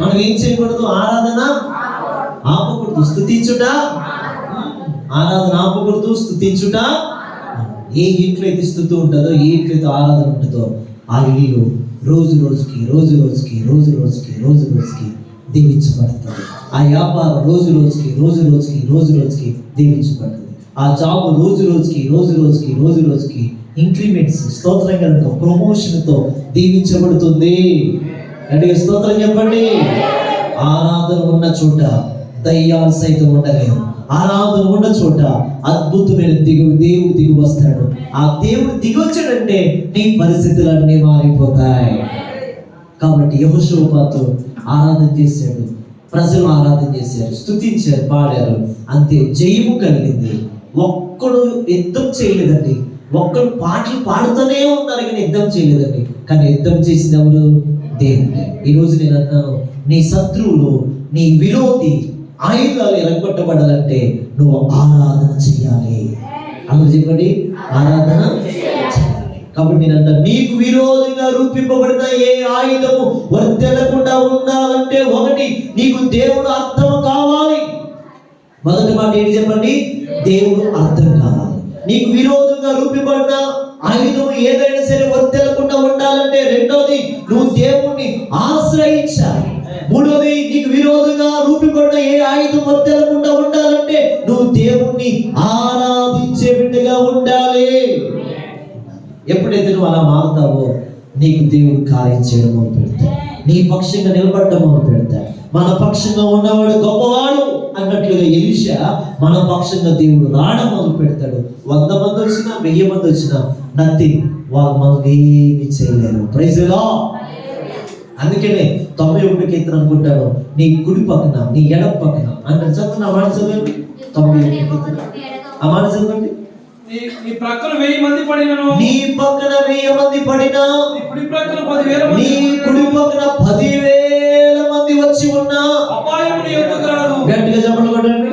మనం ఏం చేయకూడదు? ఆరాధన ఆపకూడదు, స్తుతించుట. ఆరాధన ఆపకూడదు, స్తుతించుట. ఏ ఇంట్లో అయితే స్తుతి ఉంటుందో, ఏ ఇంట్లో అయితే ఆరాధన ఉంటుందో ఆ ఇల్లు రోజు రోజుకి దీవించబడుతుంది. ఆ వ్యాపారం రోజు రోజుకి దీవించబడుతుంది. ఆ జాబ్ రోజు రోజుకి ఇంక్రిమెంట్స్, స్తోత్రం కనుక ప్రమోషన్తో దీవించబడుతుంది. అంటే స్తోత్రం చెప్పండి. ఆరాధన ఉన్న చోట దయ్యాలు సైతం ఉండలేవు. ఆరాధన ఉన్న చోట అద్భుతమైన దేవుడు దిగి వస్తాడు. ఆ దేవుడు దిగి వచ్చాడంటే నీ పరిస్థితులన్నీ మారిపోతాయి. కాబట్టి యెహోషువపాతు ఆరాధన చేశాడు, ప్రజలు ఆరాధన చేశారు, స్తుతించారు, పాడారు. అంతే, జయము కలిగింది. ఒక్కడు యుద్ధం చేయలేదండి. ఒక్కడు పాటలు పాడుతూనే ఉన్నారు కానీ యుద్ధం చేయలేదండి. కానీ యుద్ధం చేసిన ఎవరు? దేవుడే. ఈరోజు నేను అన్నాను, నీ శత్రువులు, నీ విరోధి ఆయుధాలు ఎరగొట్టబడాలంటే నువ్వు ఆరాధన చెయ్యాలి. అందరూ చెప్పండి, ఆరాధన చేయాలి. కాబట్టి నేను అంటా, నీకు విరోధంగా రూపింపబడిన ఏ ఆయుధము వర్తెలకుండా ఉండాలంటే ఒకటి, నీకు దేవుడు అర్థం కావాలి. మొదటి మాట ఏంటి చెప్పండి? దేవుడు అర్థం కావాలి. నీకు విరోధంగా రూపింపబడిన ఆయుధం ఏదైనా సరే వర్తెలకుండా ఉండాలంటే రెండోది, నువ్వు దేవుణ్ణి ఆశ్రయించాలి. నువ్వు అలా మారుతావో నీకు దేవుడు కార్యం చేయడం మొదలు పెడతాడు. నీ పక్షంగా నిలబడడం మొదలు పెడతాడు. మన పక్షంగా ఉన్నవాడు గొప్పవాడు అన్నట్లుగా ఎలీషా మన పక్షంగా దేవుడు రావడం మొదలు పెడతాడు. 100 మంది వచ్చినా 1000 మంది వచ్చినా నథింగ్, వాళ్ళు మనల్ని ఏమి చేయలేరు. Praise the lord. అందుకనే 91 కీర్తన అనుకుంటాను, నీ కుడి పక్కన నీ ఎడమ పక్కన అంటే చదువు. ఆ మాట చదవండి. 91 కీర్తన ఆ మాట చదవండి. నీ ప్రక్కన 1000 మంది పడినను, నీ పక్కన 1000 మంది పడినా, నీ కుడి ప్రక్కన 10,000 మంది, నీ కుడి పక్కన 10,000 మంది వచ్చి ఉన్నా అపాయము నీ యొద్దకు రాదు. గట్టిగా చెప్పలు కొట్టండి.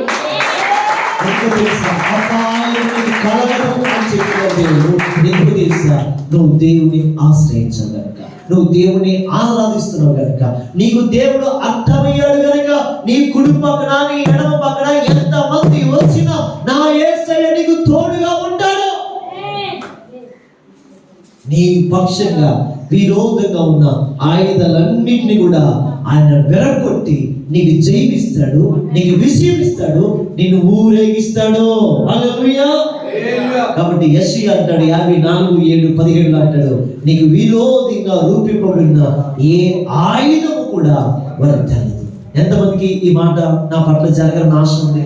ఎందుకు తెలుసా? అపాయము నీకు కలగదు అని చెప్పిన దేవుడు నీకు తెలుసా? నువ్వు దేవుని ఆశ్రయించావు గనుక, నువ్వు దేవుని ఆరాధిస్తున్నావు గనుక, నీకు దేవుడు అర్థమయ్యాడు గనుక, నీ కుడి పక్కన నీ ఎడమ పక్కన ఎంత మంది వచ్చినా నా యేసయ్య నీకు తోడుగా ఉంటాడు. నీ పక్షంగా విరోధంగా ఉన్న ఆయుధాలన్నింటినీ కూడా ఆయన వెరగొట్టి నీకు జయమిస్తాడు, నీకు విజయం ఇస్తాడు, నిన్ను ఊరేగిస్తాడు. హల్లెలూయా. కాబట్టి యెషయా అంటాడు 54:7-17 అంటాడు, నీకు విరోధంగా రూపింపబడిన ఏ ఆయుధము కూడా వర్ధలదు. ఎంతమందికి ఈ మాట నా పట్ల జరగాలని ఆశ ఉంది?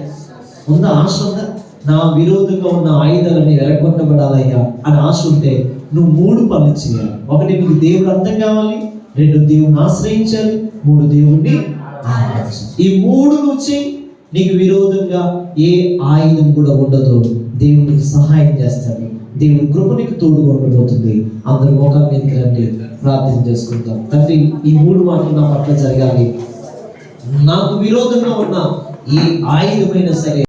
ఉందా? ఆశ ఉందా? నా విరోధంగా ఉన్న ఆయుధాలని ఎరగొట్టబడాలయ్యా అని ఆశ ఉంటే నువ్వు 3 పనులు చేయాలి. 1, నీకు దేవుడు అర్థం కావాలి. 2, దేవుడిని ఆశ్రయించాలి. 3, దేవుడిని ఆరాధించాలి. ఈ 3 నుంచి నీకు విరోధంగా ఏ ఆయుధం కూడా ఉండదు. దేవుడికి సహాయం చేస్తాడు. దేవుడి కృప నీకు తోడుగా ఉండబోతుంది. అందరూ మోకాళ్ళ మీదకి రండి, ప్రార్థన చేసుకుంటాం. తండ్రి, ఈ 3 మాటలు నా పట్ల జరగాలి. నాకు విరోధంగా ఉన్న ఈ ఆయుధమైనా సరే